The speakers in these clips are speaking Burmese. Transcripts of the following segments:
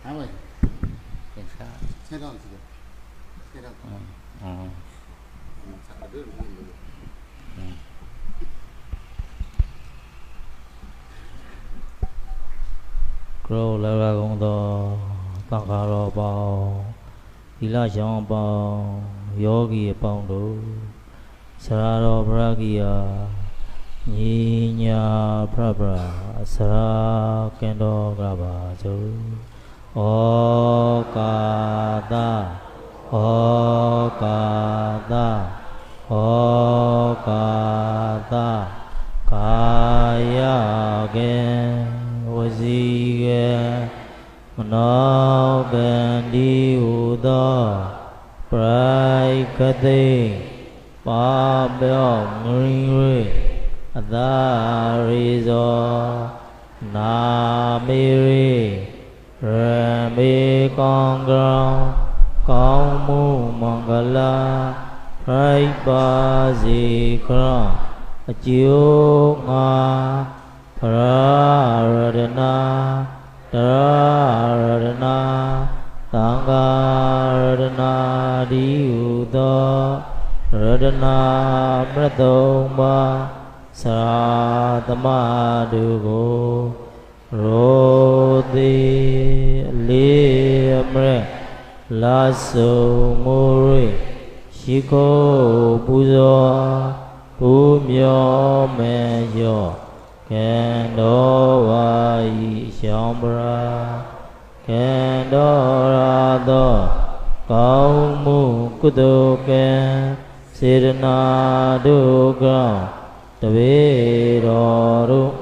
Hả Cái sao? Xe đâu chị? Xe đâu? Cô là công to tăng khá lo bao đi la chọn bao yogi bao đủ sarado pragia nhi nya prabra sara kendo graba chu o kata o kata o kata kaya gen wasiga mano bendi udo prai kate pa beo ngri adarizo na miri rami kongrong kong mu mangala prai ba zi krong chiu nga Praradana Taradana Tangaradana Diudo Radana Pratomba Saratamadugo Rodi Liamre Lasso Muri Shiko Puzo Pumyo Mejo Kendo Vai Shambra Kendo Rado Kau Mu Kuduken Sirna Dugra Tavidoru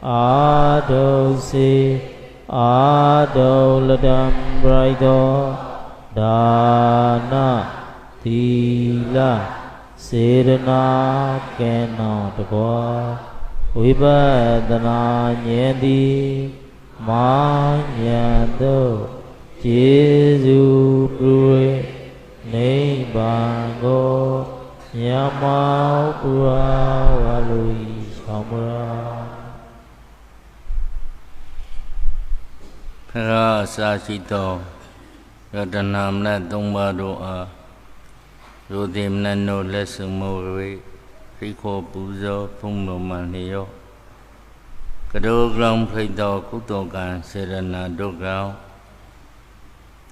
Ado Si Ado Ladam Braido Dana Tila Sirna Keno Tagwa Vipādana Nyandi Mānyānto Jesu Pruwe Nibbāngo Nyamau Pura Valui Shamura Phara Sāshito Ratanam Na Tongpa Doa Yotim Nano Lesumore Riko Puzo Pumno Manio Kadogram Prito Kutokan Serana Dograo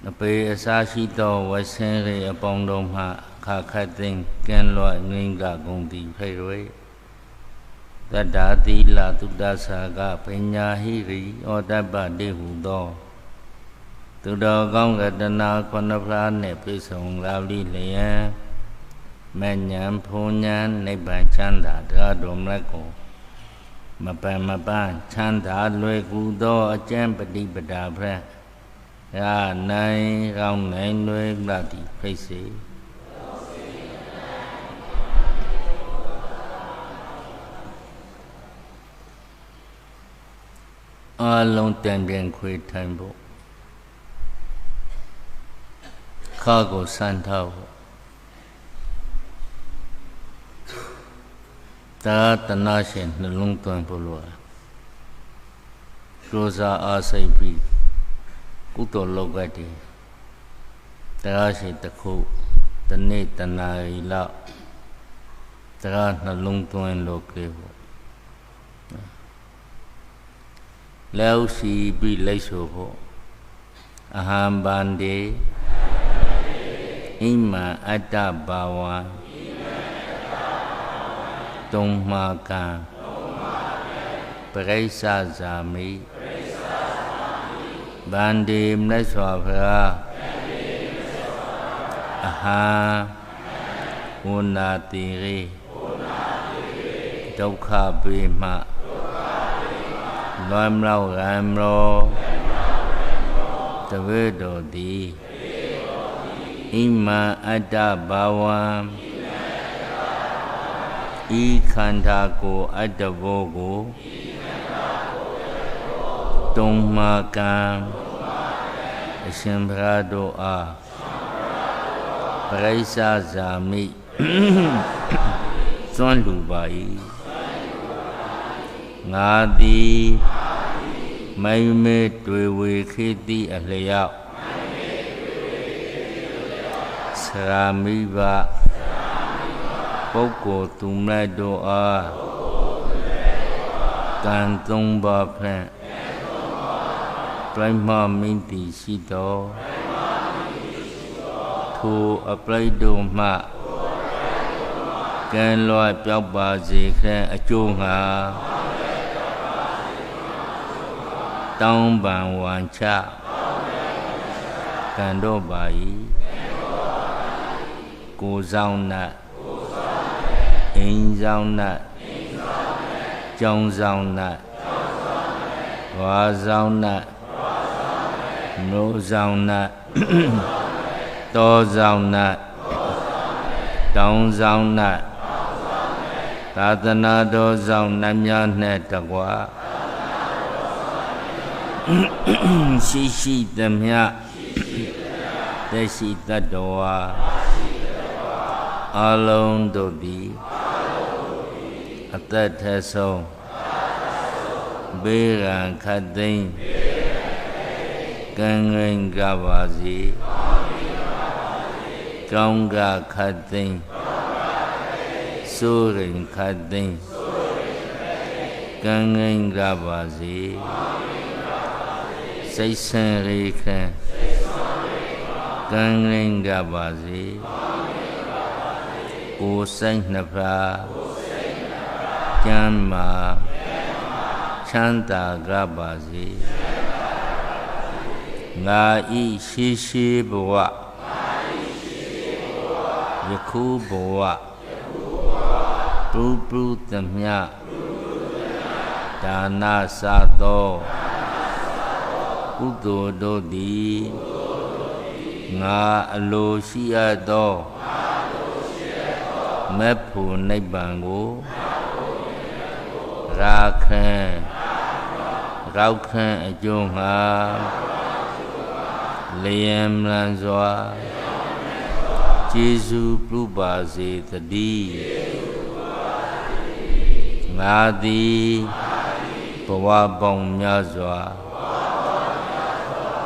Ape Asashito Wasenri upon Domha Kakating Kenlo Ninga Gondi Payre Dadati La Tudasaga Penya Hiri or Daba Dehudo To the Gonga Dana Konaplan Nepison Lavli Lean Manyam Punyan Neban Chanda Dradom Lako Mapan Chanda Luegudo a Champadi Badabra Ya Nai Ram Nai Lue Gladi Pacey A long time quit time book Cargo Santa Ta Tanashin the long time Polo Rosa Asaipi Kuto Logati Tarashi Taku the Nate Tanari La Tara the long time Lokevo Lao Si Bi Laisovo Aham Bande Ima Atta Bawa Tongmaka Presa Zami Bande Mneswavra Aha Unatiri Dokha Bima Loam Lao Ramro Tavedo Di Ima Atta Bawa I Kantako Adavogo Tongmaka Sembrado A Presa Zami Son Dubai Ngadi မိမေတွေဝေခေတိအလျောက်ဆရာမိဘပုဂ္ဂိုလ်သူမဲ့တို့အားကံသုံးပါးဖြင့်ပြိမမိန်တိရှိတော်ထိုအပရိတို့မှကံလွတ်ပြောက်ပါစေခဲ့အကျိုးငါတောင်းပန်ဝမ်းချကံတော့ပါ၏ကိုယ်ဆောင်နတ်အိမ်ဆောင်နတ်ကျောင်းဆောင်နတ်ဝါဆောင်နတ်နိုးဆောင်နတ်တောဆောင်နတ်တောင်းဆောင်နတ်သာသနာတော်ဆောင်နတ်များနှင့်တကွာရှိရှိသမျှသက်ရှိတတ္တဝါအလုံးတို့သည်အသက်ထဆုံးဘေးရန်ခတ်သိမ်းကံငင်ကြပါစေကောင်းကခတ်သိမ်းစိုးရင်ခတ်သိမ်းကံငင်ကြပါစေစိတ်ဆင်းရဲခံကံငင်ကြပါစေကိုယ်စိတ်နှစ်ပါးကျမ်းမာချမ်းသာကြပါစေငါဤရှိရှိဘဝယခုဘဝပုသမျှဒါနစသောကုသိုလ်တို့သည်ငါအလိုရှိအပ်သောမေဖို့နိဗ္ဗာန်ကိုရာခံရောက်ခံအကျိုးငါလျင်လန်းစွာကျေးဇူးပြုပါစေတည်းငါသည်ဘဝပေါင်းများစွာ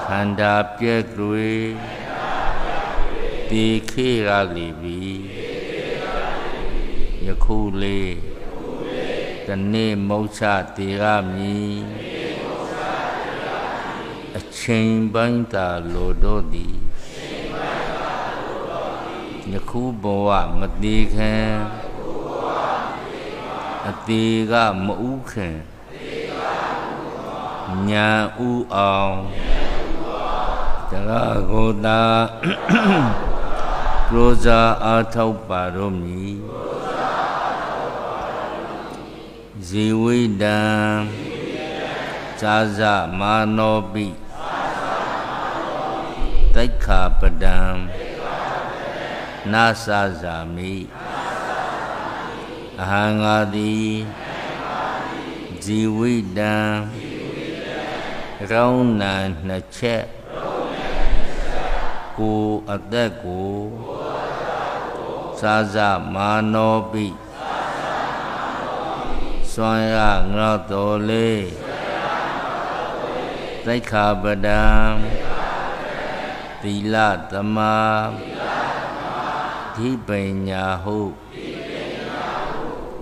ခန္ဓာပြည့်တွေတည်ခေရလိပြီယခုလေးတနေ့မုတ်ချတည်ရမည်အချိန်ပိုင်းသာလိုတို့သည်ယခုဘဝမတည်ခင်အသေးကမဥခင်ညာဥအောင်တရာကိုသာကရောဇာအားထုတ်ပါတော့မည်ဇီဝိတံဇာဇမာနောပိတိက္ခာပဒံနာသဇာမိအဟံငါသည်ဇီဝိတံရောင်းနံနှစ်ချက်ကိုအသက်ကိုသာဇမာနောပိစွမ်းရငါတော်လေးသိက္ခာပဒံသီလသမာဓိပညာဟု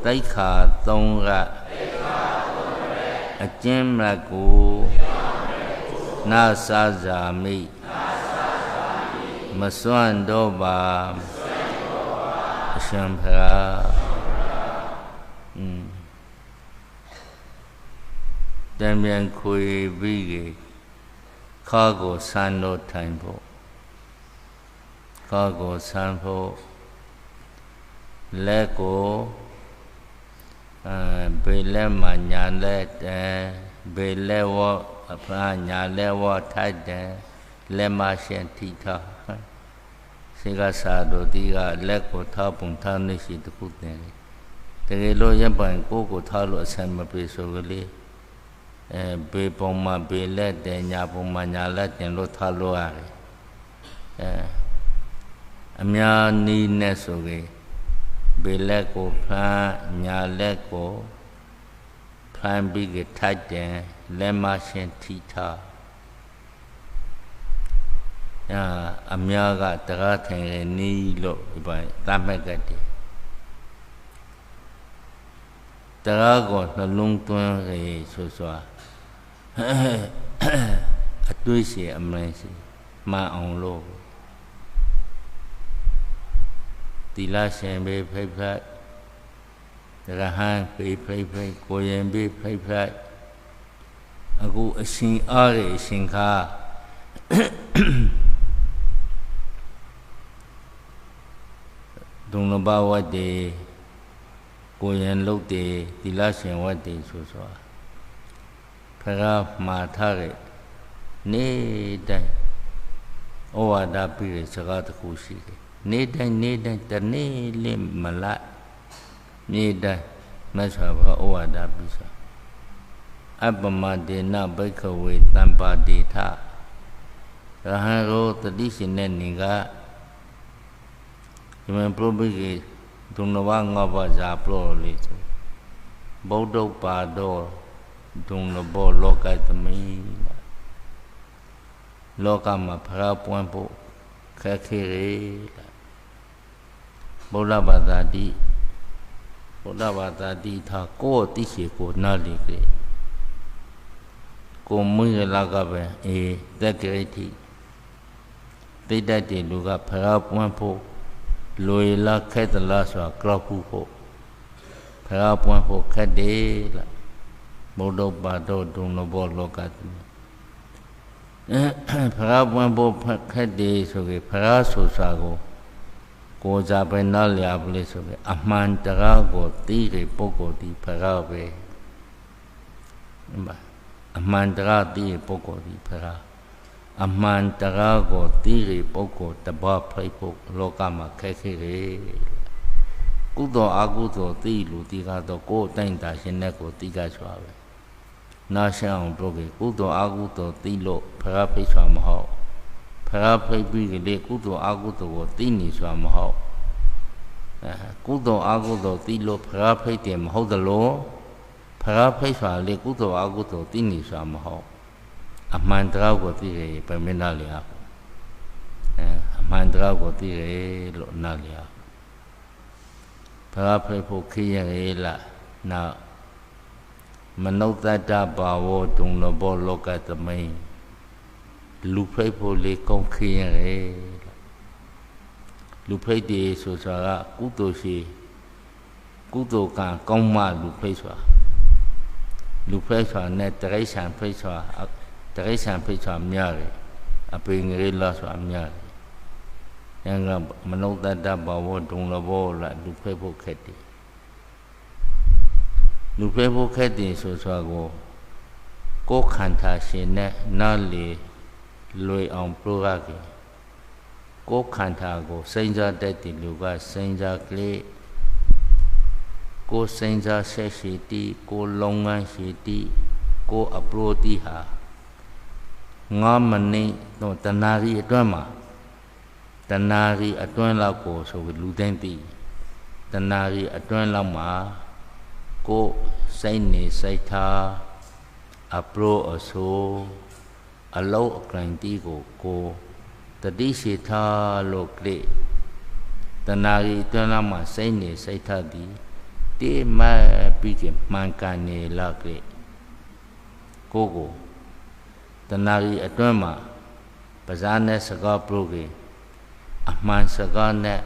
သိက္ခာသုံးရအကျဉ်းမြတ်ကိုနာသဇာမိမစွန့်တော့ပါအရှင်ဖရာတံပြန်ခွေပြီးခါကိုဆန်းတော့ထိုင်ဖို့ခါကိုဆန်းဖို့လက်ကိုဘေးလက်မှာညာလက်ဘေးလက်ဝအဖာညာလက်ဝထိုက်တယ်လက်မရှင်ထိထားစေကစားတို့ဒီကလက်ကိုထားပုံထားနေရှိတခုတည်းတကယ်လို့ရပ်ပိုင်ကိုထားလို့အဆင်မပြေဆိုကလေးဘေးပုံမှာဘေးလက်တယ်ညာပုံမှာညာလက်တင်လို့ထားလို့ရတယ်အများနီးနဲ့ဆိုကေဘေးလက်ကိုဖမ်းညာလက်ကိုဖမ်းပြီးထိုက်တယ် lemma shin tita ya amyaga taga thenge ni lo ibai tamagati taga go nalung tuan re so so atui si amai si ma ong lo tila shen be phai phai taga han phai phai phai ko yen be phai phai aku asin are asin kha Dung ba wat de ko yen lok de tila shen wat de so so phara ma tha re ne dai owa da pi re saga ta khu shi de ne dai ta ne le mala ne dai ma sa ba owa da pi sa appama de na bhaikhawe tampa de tha rahan ro tati shin ne ni ga Jamen probably Dunava Ngava Zapro later. Bodo Pado Dunabo Loka Tami Loka Mapra Puampo Kakiri Bola Badadi Tha Ko Tishi Ko Nali Ko Mui Lagabe E Degrati Tidati Luga Para Puampo Loi la khet la so krapu ho phara puan ho khet de la bodo ba do dung no bo lokat phara puan bo khet de so ke phara so sa ko ja be na lya ble so ke aman tara ko ti re poko ti phara be ba aman tara ti poko ti phara aman tara ko tiri poko taba phai pok loka ma khe khe re kudo agudo ti lu ti ga do ko tain ta shin ne ko ti ga chwa be na shang pro ke kudo agudo ti lo phara phai chwa ma ho phara phai bi ke le kudo agudo ko ti ni chwa ma ho kudo agudo ti lo phara phai te ma ho de lo phara phai chwa le kudo agudo ti ni chwa ma ho Amandra ko ti re pamena lia Amandra ko ti re lo na lia Phara phai pho khi re la na Manotta ba wo dung lo bo loka tamai Lu phai pho le kong khi re Lu phai de so sa ga ku to shi ku to ka kong ma lu phai swa ne trai san phai swa Trai san phai swa mya re ape ngre la swa mya re yang ga Manotta ba wo dung lo bo la lu phai pho khet deလူပဲဖို့ခက်တယ်ဆိုစွာကိုခန္ဓာရှင်နဲ့နားလေလွယ်အောင်ပြုရခဲ့ကိုခန္ဓာကိုစိမ့်စားတတ်တဲ့လူကစိမ့်စားကလေးကိုစိမ့်စားဆက်ရှိတီကိုလုံငန်းရှိတီကိုအပရိုတီဟာငါမနေတော့တဏှာကြီးအတွန်းမှာတဏှာကြီးအတွန်းလောက်ကိုဆိုလူတိုင်းသိတဏှာကြီးအတွန်းလောက်မှာကိုစိတ်နေစိတ်ထားအပရိုအဆိုးအလုံးအကန့်တီကိုတတိရှိထားလို့ကလေးတဏှာကြီးအတွန်းလောက်မှာစိတ်နေစိတ်ထားသည်တိမပြီးကမှန်ကန်နေလောက်ကလေးကိုတဏှာကြီးအတွန်းမှာပဇာနဲ့စကားပရိုကေအမှန်စကားနဲ့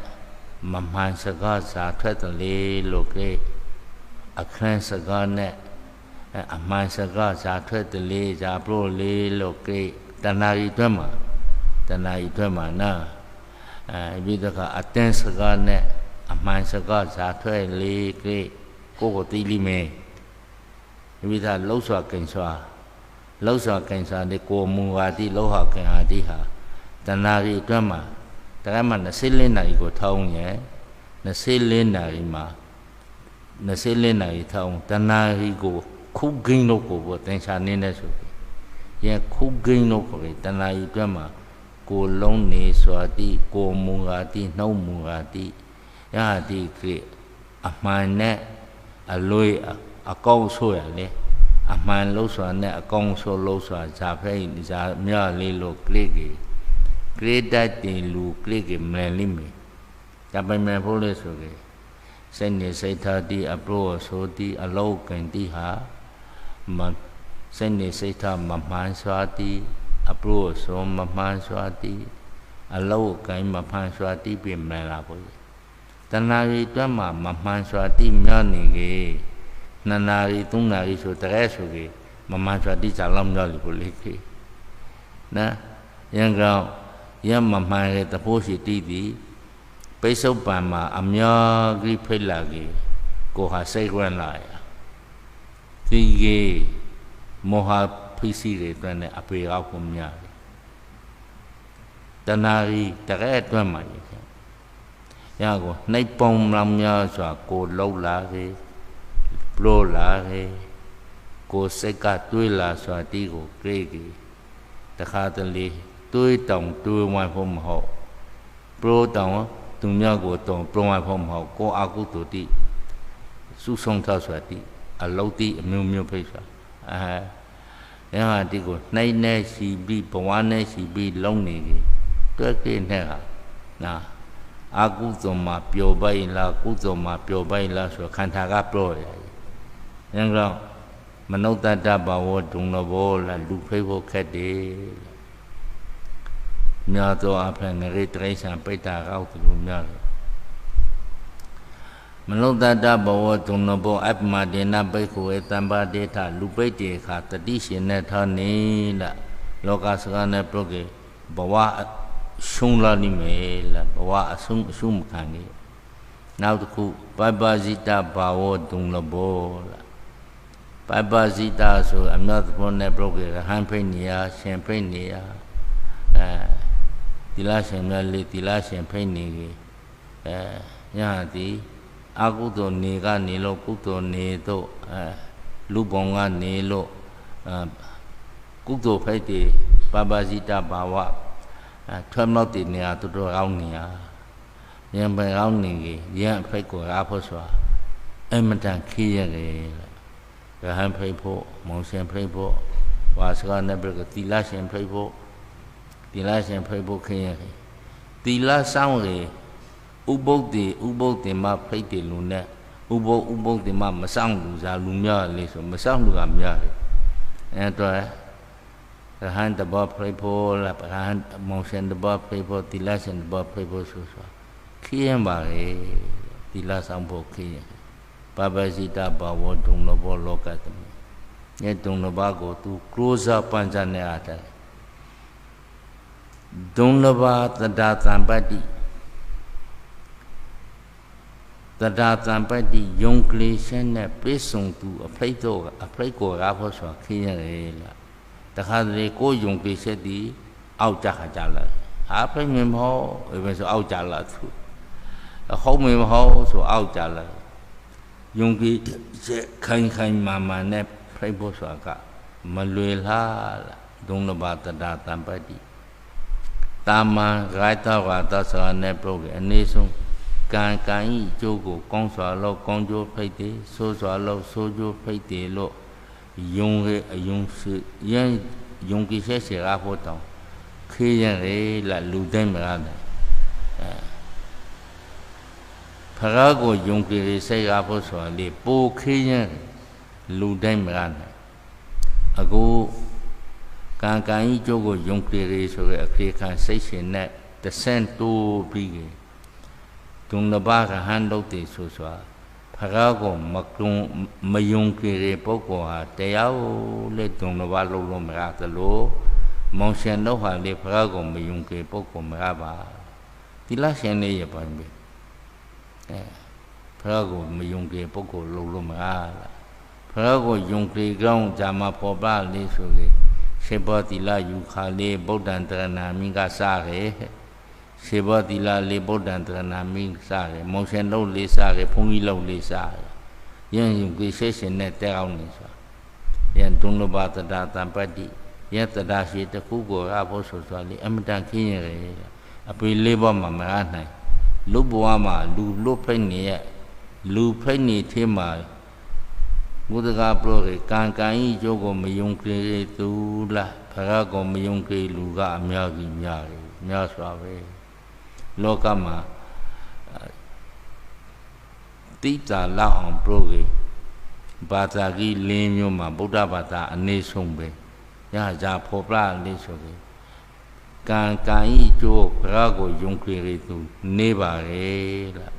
မမှန်စကားစာထွက်တယ်လေလို့ကလေးအခန်းစကားနဲ့အမှန်စကားစာထွက်တယ်လေစာပရိုလေးလို့ကလေးတဏှာကြီးအတွန်းမှာနာပြီးတော့အတင်းစကားနဲ့အမှန်စကားစာထွက်လေကလေးကိုတီးလိမယ်ပြီးတော့လှုပ်စွာကင်စွာတဲ့ကိုမူဝါတိလောဟကင်ဟာတိဟာတဏှာကြီးအတွန်းမှာတကယ်မှ24နာရီကိုထောင်းရဲ့24နာရီမှာ24နာရီထောင်းတဏှာကြီးကိုခုဂိန်းလို့ကိုတင်ချာနေနေဆိုရဲ့ခုဂိန်းလို့ကိုတဏှာကြီးအတွန်းမှာကိုလုံးနေစွာတိကိုမူဝါတိနှုတ်မူဝါတိယတိကိအမှန်နဲ့အလွေအကောက်ဆိုရလေ အမှန်လို့ဆိုတာနဲ့အကောင်ဆိုလို့ဆိုတာဇာဖိတ်ဇာမြလေးလို့ကလစ်ကြီးကလစ်တတ်တယ်လူကလစ်ကြီးမလိမ့်မယ်ဒါပေမဲ့ဖို့လေဆိုကြီးစိတ်နေစိတ်ထားတီအပရောဆိုတီအလောက်ကန်တီဟာမစိတ်နေစိတ်ထားမမှန်စွာတီအပရောဆိုမမှန်စွာတီအလောက်ကန်မမှန်စွာတီပြင်မလာဘူးတဏှာရီတွက်မှာမမှန်စွာတီမြနေကြီးနှစ်နာရီသုံးနာရီဆိုတကယ်ဆိုကြီးမမှန်စွာတီချလောက်မြောက်လိဘူးလေကြီးနော်ရန်ကောင်ရမမှန်တဲ့တဖို့ရှိတီးသည်ပိဿုပံမှာအများကြီးဖိတ်လာကြီးကိုဟာစိတ်ရလာရဒီကြီးမောဟဖိစီတွေတွင်နဲ့အပေအောက်ကိုများတယ်တဏှာရီတကယ်အတွင်းမှာကြီးရကိုနှိပ်ပုံလောင်များစွာကိုလှုပ်လာကြီးပလိုလာကြီးကိုစိတ်ကတွေးလာစွာတီးကိုကြိတ်ကြီးတခါတလေတွေးတောင်တွေးဝိုင်းဖို့မဟုတ်ပလိုတောင်သူများကိုတောင်ပလိုဝိုင်းဖို့မဟုတ်ကိုအာကုတုတိစုဆုံးထားစွာတီးအလုတ်တီးအမျိုးမျိုးဖိတ်စွာရဟန်းတီကိုနှိုင်းနေရှိပြီးဘဝနဲ့ရှိပြီးလုံးနေကြီးတွက်ကြည့်နဲ့ဟာနာအာကုသိုလ်မှာပျော်ပိုက်လားကုသိုလ်မှာပျော်ပိုက်လားဆိုခန္ဓာကပြောရတယ်။အဲကြောင့်မနုဿတ္တဘာဝဒုံလဘောလားလူဖိဖို့ခက်တယ်။မြတ်သောအဖန်ငရေတရိစ္ဆာန်ပိတ္တာကောက်သူများတယ်။မနုဿတ္တဘာဝဒုံလဘောအပမဒေနပိက္ခဝေတံပါဒေထလူပိတ္တေခာတတိရှင်နဲ့ထားနေလားလောကစကားနဲ့ပြုတ်ကေဘဝရှုံးလာနေမယ်လားဘဝအဆုံးမခံကြီးနောက်တစ်ခုပပဇိတဘာဝဒုံလဘောလားပပဇိတဆိုအမြတ်ဘုန်းနဲ့ပြုတ်ကေဟန်ဖိတ်နေရရှင်ဖိတ်နေရသီလရှင်မြတ်လေးသီလရှင်ဖိတ်နေကြီးညာသည်အကုသိုလ်နေကနေလို့ကုသိုလ်နေတော့လူပေါင်းကနေလို့ကုသိုလ်ဖိတ်တယ်ပပဇိတဘာဝထွမ်းလောက်တဲ့နေရာတူတူကောင်းနေရရံပန်ကောင်းနေကြီးရံဖိတ်ကိုအားဖို့ဆိုတာအမတန်ခီးရတယ်ရဟန်းဖိတ်ဖို့မောင်ရှင်ဖိတ်ဖို့ဝါစကနဲ့ပြကသီလရှင်ဖိတ်ဖို့သီလရှင်ဖိတ်ဖို့ခင်းရတယ်သီလစောင့်လေဥပုပ်တေမဖိတ်တယ်လူနဲ့ဥပုပ်တေမမစောင့်လူစားလူများလေဆိုမစောင့်လူကများတယ်အဲတော့ရဟန်းတဘောဖိတ်ဖို့လားရဟန်းမောင်ရှင်တဘောဖိတ်ဖို့သီလရှင်တဘောဖိတ်ဖို့ဆိုခင်းရပါလေသီလဆောင်ဖို့ခင်းရပပဇိတဘာဝဒုံလဘောလောကတမေညဒုံလဘကိုသူကရောဇပဉ္စနဲ့အားတယ်ဒုံလဘတတ္တသံပတ္တိတတ္တသံပတ္တိယုံကလေးရှင်နဲ့ပိစုံသူအဖိတ်ကိုရဖို့ဆိုခင်းရတယ်လားတခါတလေကိုယုံကလေးဆက်သည်အောက်ကြခါကြလာဟာဖိတ်မမဟုတ်ဘယ်ဆိုအောက်ကြလာသူဟုတ်မမဟုတ်ဆိုအောက်ကြလာယုံကလေးဆက်ခိုင်မာနဲ့ဖိတ်ဖို့ဆိုတာကမလွယ်လားဒုံလဘတတ္တသံပတ္တိတာမန်ဂိုက်တော်ဝါသဆောနဲ့ပြုတ်လေအနေဆုံးကံဤကျိုးကိုကောင်းစွာလို့ကောင်းကျိုးဖိတ်တယ်ဆိုးစွာလို့ဆိုးကျိုးဖိတ်တယ်လို့ယုံရဲ့အယုံစီယံယုံကိဆက်စေရဖို့တောင်းခေးရတယ်လားလူတိုင်းမလားဖရာကိုယုံကြည်စိတ်ရဖို့ဆိုတာလေပိုခေးရလူတိုင်းမလားအခုကံဤကျိုးကိုယုံကြည်ဆိုရအခါခံစိတ်ရှင်နဲ့တဆင့်တိုးပြီးဒုံလဘကဟန်လုပ်တယ်ဆိုစွာဖရာကိုမယုံကြည်တဲ့ပုဂ္ဂိုလ်ဟာတရားကိုလက်ဒုံလဘလုံးလုံးမရသလိုမောင်ရှင်တို့ဟာလေဖရာကိုမယုံကြည်ပုဂ္ဂိုလ်မရပါသီလရှင်နေရပါမယ်ဖရာကိုမယုံကြည်ပုဂ္ဂိုလ်လုံးလုံးမရလားဖရာကိုယုံကြည်ကောင်းဇာမပေါ်ပါလေဆိုလေစေဘောသီလယူခါလေးဗုဒ္ဓံတရဏာမိကစားခဲ့စေဘောသီလလေးဗုဒ္ဓံတရဏာမိစားခဲ့မောင်ရှင်လုံးလေးစားခဲ့ဘုန်းကြီးလုံးလေးစားခဲ့ယဉ်ယူကိစေရှင်နဲ့တဲအောင်နေဆိုယံဒုံလဘတတ္တသံပတ္တိယတတရှိတခုကိုရဖို့ဆိုစွာလေးအမတန်ခင်းရတယ်အပေလေးဘောမှာမရနိုင်လူဘဝမှာလူလွတ်ဖိတ်နေရလူဖိတ်နေသေးမှာ ဘုဒ္ဓကပရောကံကံဤကျိုးကိုမယုံကြည်သူလားဖရာကိုမယုံကြည်လူကအများကြီးများတယ်များစွာပဲလောကမှာတိတာလောက်အောင်ပရောကဘာသာကြီးလင်းမျိုးမှာဗုဒ္ဓဘာသာအနေဆုံးပဲရကြဖော်ပြလေးဆိုကြကံကံဤကျိုးဖရာကိုယုံကြည်သူနေပါလေလား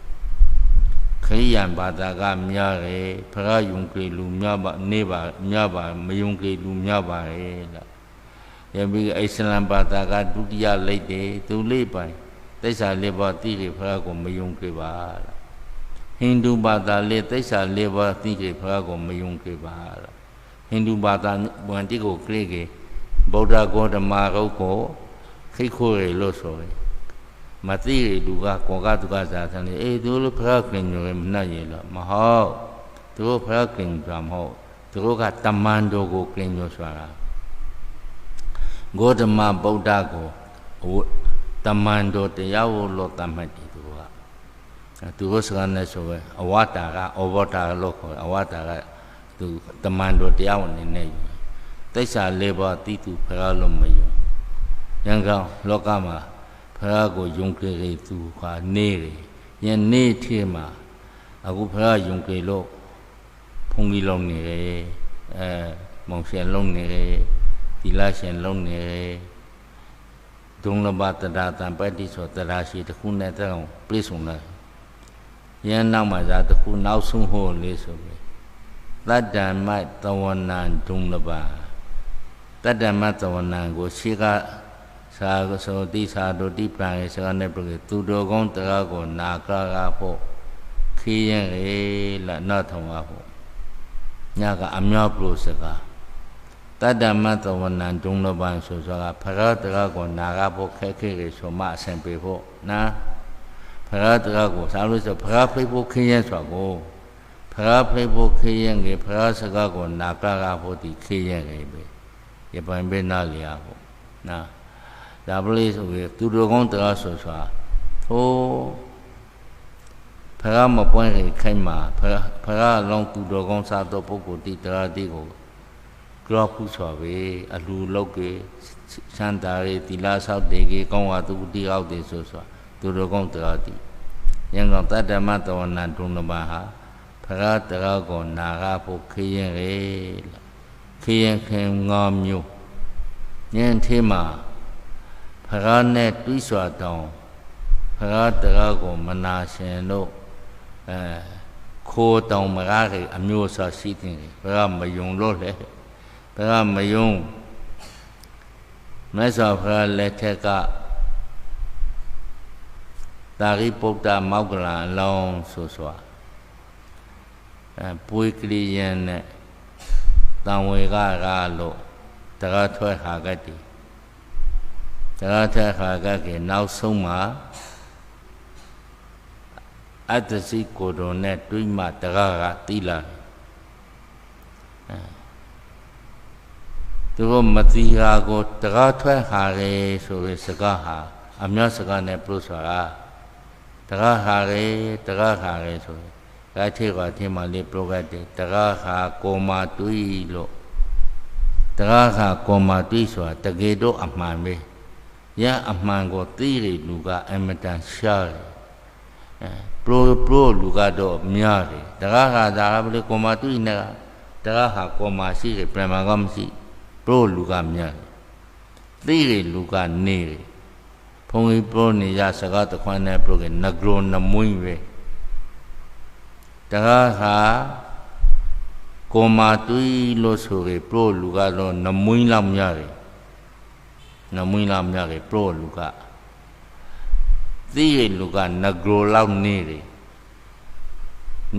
ခရိယံဘာသာကများတယ်ဖရာယုံကြည်လူများပါနေပါများပါမယုံကြည်လူများပါလေလားယပိအစ္စလမ်ဘာသာကဒုတိယလိုက်တယ်သူလေးပိုင်တိစ္ဆာလေးပါးသိတယ်ဖရာကိုမယုံကြည်ပါလားဟိန္ဒူဘာသာလေးတိစ္ဆာလေးပါးသိတယ်ဖရာကိုမယုံကြည်ပါလားဟိန္ဒူဘာသာဝန်တိကိုကြည့်ကြဗုဒ္ဓဂေါတမရုပ်ကိုခိခိုးရလို့ဆိုရင်မသိရလူကကောကတုကဇာသန်လေအေးသူတို့ဖရာကင်ညိုရမနှက်ရလို့မဟုတ်သူတို့ဖရာကင်ကြမဟုတ်သူတို့ကတမန်တော်ကိုကင်ညိုဆိုတာဂေါတမဗုဒ္ဓကိုတမန်တော်တရားကိုလို့တတ်မှတ်တယ်သူတို့စကားနဲ့ဆိုပဲအဝတ္တာကဩဘောတာလို့ခေါ်အဝတ္တာကသူတမန်တော်တရားဝင်နေတိစ္ဆာလေးပါးတိသူဖရာလို့မယုံရန်ကောင်လောကမှာဖရာကိုယုံကြည်သူဟာနေတယ်ယနေ့ထဲမှာအခုဖရာယုံကြည်လို့ဘုန်းကြီးလုံးနေတယ်မောင်ရှင်လုံးနေတယ်သီလရှင်လုံးနေတယ်ဒုံလဘတ္တာတံပတ္တိဆိုတရားရှိတစ်ခုနဲ့တောင်ပြည့်စုံတယ်ယနေ့နောက်မှာသာတစ်ခုနောက်ဆုံးဟောလေးဆိုပြီတတ္တမသဝနံဒုံလဘတတ္တမသဝနံကိုရှိကသာသောတိသာတို့တိပံရေစကားနဲ့ပြည့်သူတော်ကောင်းတရားကိုနာကဖို့ခီးရင်လေလာနတ်ထုံပါဖို့ညကအမြောက်လို့စကားတတ္တမသဝနံဒုံလဘဆိုဆိုတာဖရာတရားကိုနာကဖို့ခက်ခဲရဆိုမှအဆင်ပြေဖို့နာဖရာတရားကိုသာလို့ဆိုဖရာဖိဖို့ခီးရင်ဆိုကိုဖရာဖိဖို့ခီးရင်လေဖရာစကားကိုနာကဖို့ဒီခီးရင်လေပဲရပိုင်ပဲနားလျာဖို့နာဒါပလေးဆိုပြီးသူတော်ကောင်းတရားဆိုစွာဟိုဖရာမပွင့်ခိုင်းမှာဖရာလောင်းသူတော်ကောင်းစားတော့ပုဂ္ဂိုလ်တိတရားတိကိုကြောက်ခုဆိုပဲအလူလောက်ကေစန္တာရေတိလာဆောက်တေကေကောင်းဝသူတိအောက်တေဆိုစွာသူတော်ကောင်းတရားတိယံကောင်တတ္တမတဝနံဒုံနမဟာဖရာတရားကိုနာရဖို့ခရင်ရေခရင်ခင်ငါမျိုးညင်သေးမှာဖရာနဲ့တွိစွာတောင်းဖရာတရားကိုမနာရှင်လို့ခိုးတောင်းမကားကြီးအမျိုးအစားရှိတယ်ဖရာမယုံလို့လေဖရာမယုံမြတ်စွာဘုရားလက်ထက်ကတာရိပုတ္တမောက္ကလံအလောင်းဆိုစွာပွေကလေးရန်နဲ့တံဝေကလို့တရားထွက်ဟာကတည်းတရားထခါကကေနောက်ဆုံးမှာအတ္တစိကိုယ်တော်နဲ့တွေးမှတရားကတိလာသူတို့မတိဟာကိုတရားထွက်ဟာလေဆိုရစကားဟာအများစကားနဲ့ပြုဆိုတာတရားဟာလေတရားဟာလေဆိုဒါထေကထင်မှလေးပြုတ်တယ်တရားဟာကိုမာတွေးလို့တရားဟာကိုမာတွေးဆိုတာတကယ်တော့အမှန်ပဲရအမှန်ကိုသိရလူကအမတန်ရှားတယ်ပရိုလူကတော့များတယ်တရားဟာဒါကဘယ်ကောမာတူနေတရားဟာကောမာရှိတယ်ပြန်မှာကမရှိပရိုလူကများတယ်သိရလူကနေတယ်ဘုံကြီးပရိုနေရစကားတခွန်းနဲ့ပရိုကနဂရိုနမွင်းပဲတရားဟာကောမာတူလို့ဆိုရပရိုလူကတော့နမွင်းလောက်များတယ်နမွေးလာမြတ်ကပရောလူကသိရလူကနဂရိုလောက်နေတယ်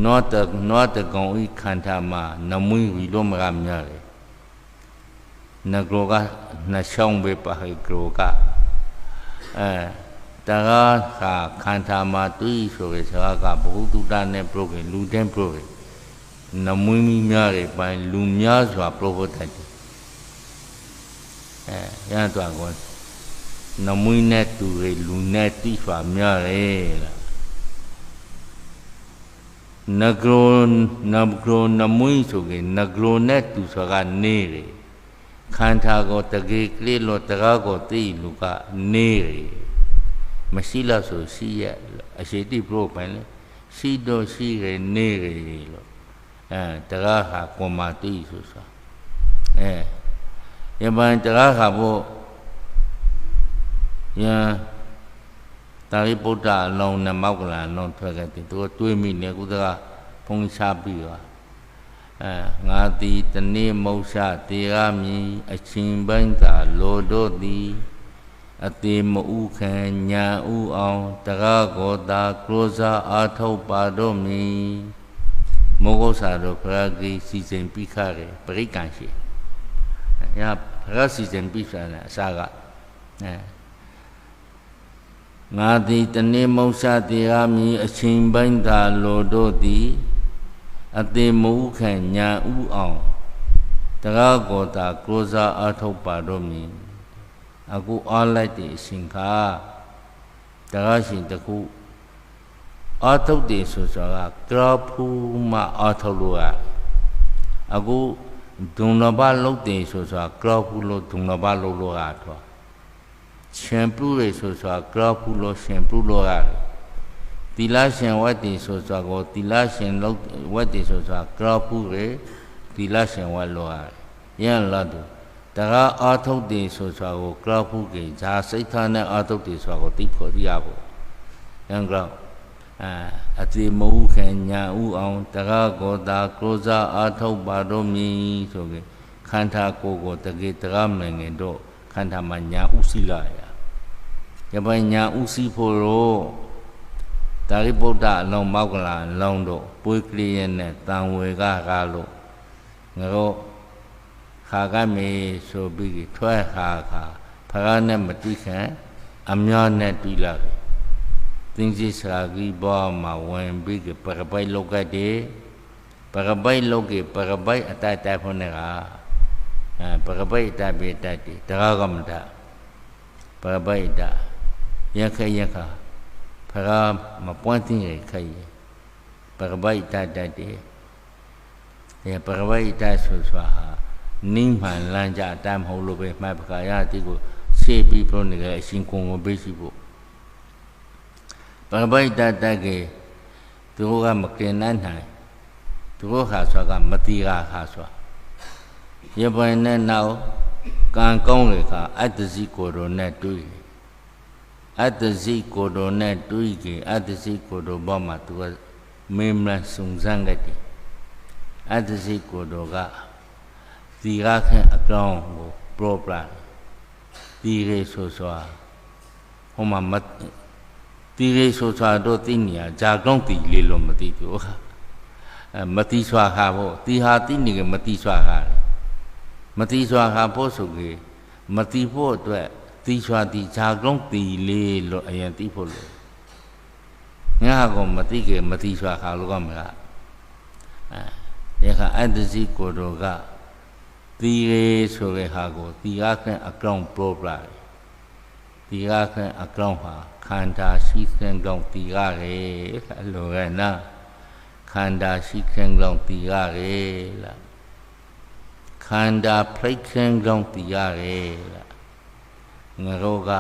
နောတကောင်ဤခန္ဓာမှာနမွေးဝီလို့မကမြတ်တယ်နဂရိုကနှချောင်းပဲပါဟိဂရိုကတရားဟာခန္ဓာမှာတွေးဆိုရစကားကဘုသူတနဲ့ပရောကလူတဲ့ပရောကနမွေးမြတ်ရဲ့ပိုင်းလူများစွာပရောဖို့တယ်ရတော့ကောနမွေးနဲ့တူရလူနဲ့တိစွာများရဲလား nagro namui soge nagro net tu soga nere khanta go tage kle lo taga go ti luka nere masila so si ya aseti pro pen si do si re nere lo taga ha koma ti so sa yaban taga ha bo ya Tari Buddha long na maukala long thwagati to twi ne kudaga phong cha pi wa nga ti tane mausa tera mi achin ban ta lo do ti ate mu khan nya u aung taga go ta krosa a thau pa do mi mogo sa do phra gi si sin pi kha re parikan shi ya phra si sin pi sa na sa ga nga ti tane mausa tera mi achin ban ta lo do ti ate mu khan nya u aung taga go ta krosa a thau pa do mi aku alai ti sin kha taga sin taku a thau ti so so ga kra phu ma a thau lo ga aku dung na ba lo ti so so kra phu lo dung na ba lo lo ga tho shampoo re so so kra phu lo shampoo lo ga tila shin wat ti so so go tila shin lo wat ti so so kra phu re tila shin wat lo ga yan la do taga a thau ti so so go kra phu ke ja sai tha ne a thau ti so go ti pho ri ya bo yan kra ati mu khan nya u aung taga go ta krosa a thau pa do mi so ke khan tha ko go tage taga mne nge do khan tha ma nya u si la ya ya ba nya u si pho ro Tari Buddha long maukala long do pui kli yen ne tang we ga lo ngaro kha ga me so bi ki thwa kha phara ne ma twi khan amya ne twi la tin ji sa gi ba ma wen bi ki parabai lo ga de parabai lo ki parabai atai tai phon ne ga parabai ta be ta ti ta ga ma ta parabai ta yakha phara ma point tin ye khai parabai ta ta ti ya parabai ta so so ha ning man lan ja ta mho lo be ma phaka ya ti ko se bi pro ne ga shin kon ko be si bo parabai ta ta ke tu ga ma ken nan hai tu ha so ga ma ti ga ha so ye ba ne nao kan kaung le kha at si ko ro ne tui at si ko ro ne tui ke at si ko ro ba ma tu ga me mla sung sang ga ti at si ko ro ga ti ga khan a kaung ko pro pra ti re so so ho ma mat ti re so so do ti ni ya ja kaung ti le lo ma ti tu ma ti swa kha bo ti ha ti ni ke ma ti swa khaမတိစွာခါဖို့ဆိုကေမတိဖို့အတွက်တိစွာတိဂျာကုန်းတီလေးလို့အရင်တိဖို့လို့ငါကောမတိကေမတိစွာခါလို့ကမလားရခအတ္တစီကိုတော်ကတီရေဆိုတဲ့ဟာကိုတီရခန့်အကောင်ပရိုပလာတီရခန့်အကောင်ဟာခန္ဓာရှိခန့်ကောင်တီရရဲအဲ့လိုကနာခန္ဓာရှိခန့်ကောင်တီရရဲလားခန္ဓာဖိတ်ခင်းကောင်းတည်ရတယ်လားငါတို့က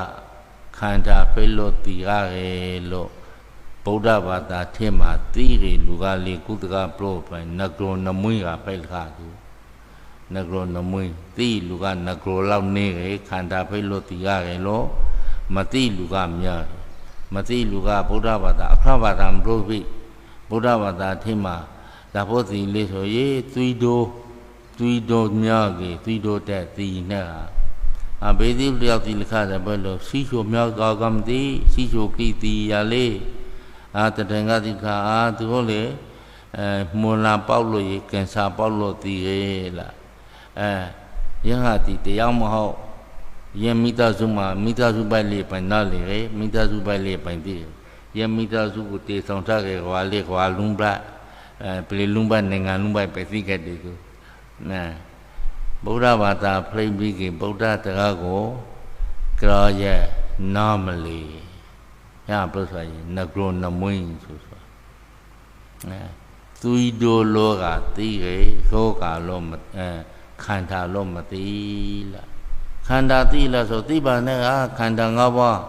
ခန္ဓာဖိတ်လို့တည်ရတယ်လို့ဗုဒ္ဓဘာသာထဲမှာသိရလူကလေးကုသကပရောပိုင်နဂရောနမွေးကဖိတ်ခါသူနဂရောနမွေးသိလူကနဂရောလောက်နေရခန္ဓာဖိတ်လို့တည်ရတယ်လို့မသိလူကများမသိလူကဗုဒ္ဓဘာသာအခရဘာသာမလို့ပြီဗုဒ္ဓဘာသာထဲမှာဒါဖို့စီလေးဆိုရေးသွီတိုးသွီတော်များကေသွီတော်တဲ့တီနဲ့ဟာဘေဒီလျောက်တီလခတယ်ဘယ်လိုစီချိုမြောက်တော်ကမတိစီချိုကိတီရလေးတတန်ကတိခါသူတို့လေမွန်လာပေါက်လို့ရေကင်ဆာပေါက်လို့တီရဲလားရဟတိတရားမဟုတ်ယမိသားစုမှာမိသားစုပိုက်လေးပိုင်နာလေမိသားစုပိုက်လေးပိုင်တီယမိသားစုကိုတေဆောင်ထားကြကွာလေးကွာလုံပပလေလုံပနိုင်ငံလုံပိုက်ပဲသိခဲ့တယ်ကိုนะဗုဒ္ဓဘာသာဖိတ်ပြီးကဗုဒ္ဓတရားကိုကြောရဲ့နာမလီရပလို့ဆိုရင်နဂရောနမွင်းဆို သွီတိုလောကသိရေလောကလောမခန္ဓာလောမသိလားခန္ဓာသိလားဆိုသိပါနဲ့ကခန္ဓာ၅ပါး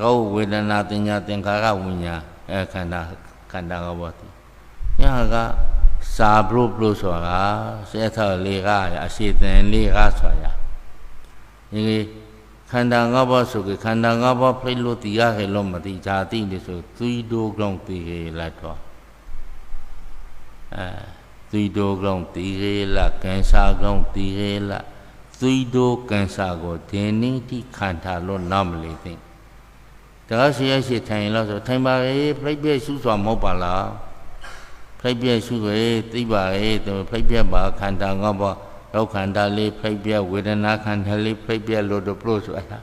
ရောဝေဒနာတင်ညာသင်္ခါရဝိညာဉ်ခန္ဓာ၅ပါးသိညာကစာပလို့ဆိုတာစေထလေးကအရှိသင်လေးကဆိုရဒီခန္ဓာ၅ပါးဆိုကြခန္ဓာ၅ပါးဖိတ်လို့တရားခဲလို့မသိဇာတိနေဆိုသွီတိုကြောင့်သိရလာတော့သွီတိုကြောင့်သိရလာကံစာကြောင့်သိရလာသွီတိုကံစာကိုဒီနေ့တိခန္ဓာလို့နားမလီသိတရားရှိထိုင်လို့ဆိုထိုင်ပါလေပြိပ္ပရှုစွာမဟုတ်ပါလားပြိပ္ပရှုရေသိပါရဲ့သူပြိပ္ပပါခန္ဓာ၅ပါးရောခန္ဓာလေးပြိပ္ပဝေဒနာခန္ဓာလေးပြိပ္ပလို့တို့ပြောဆိုတာ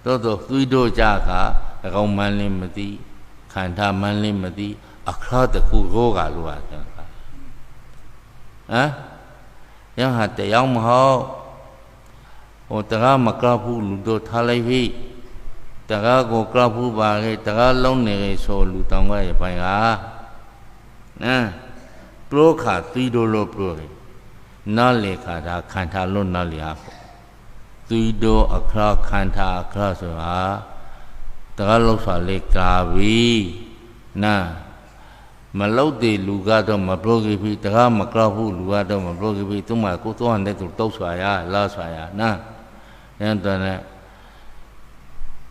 တို့သွီတိုကြခါအကောင်မှန်းလေးမသိခန္ဓာမှန်းလေးမသိအခါတခုရောဂါလိုတာရဟတရားမဟုတ်ဟိုတရားမကဘူးလူတို့ထားလိုက်ပြီတရားကိုကဘူးပါလေတရားလုံးနေဆိုလူတောင်ရဲ့ပိုင်ဟာပရောခါသွီတိုလို့ပြောတယ်နားလေခါဒါခန္ဓာလို့နားလေဟာသွီတိုအခါခန္ဓာအခါဆိုတာတရားလုံးဆိုလေကာပြီမလုတ်တဲ့လူကတော့မပရောကိပြီတရားမကဘူးလူကတော့မပရောကိပြီသူမှကိုသွားတဲ့သူတောက်ဆွာရလားဆွာရအဲ့တော့ね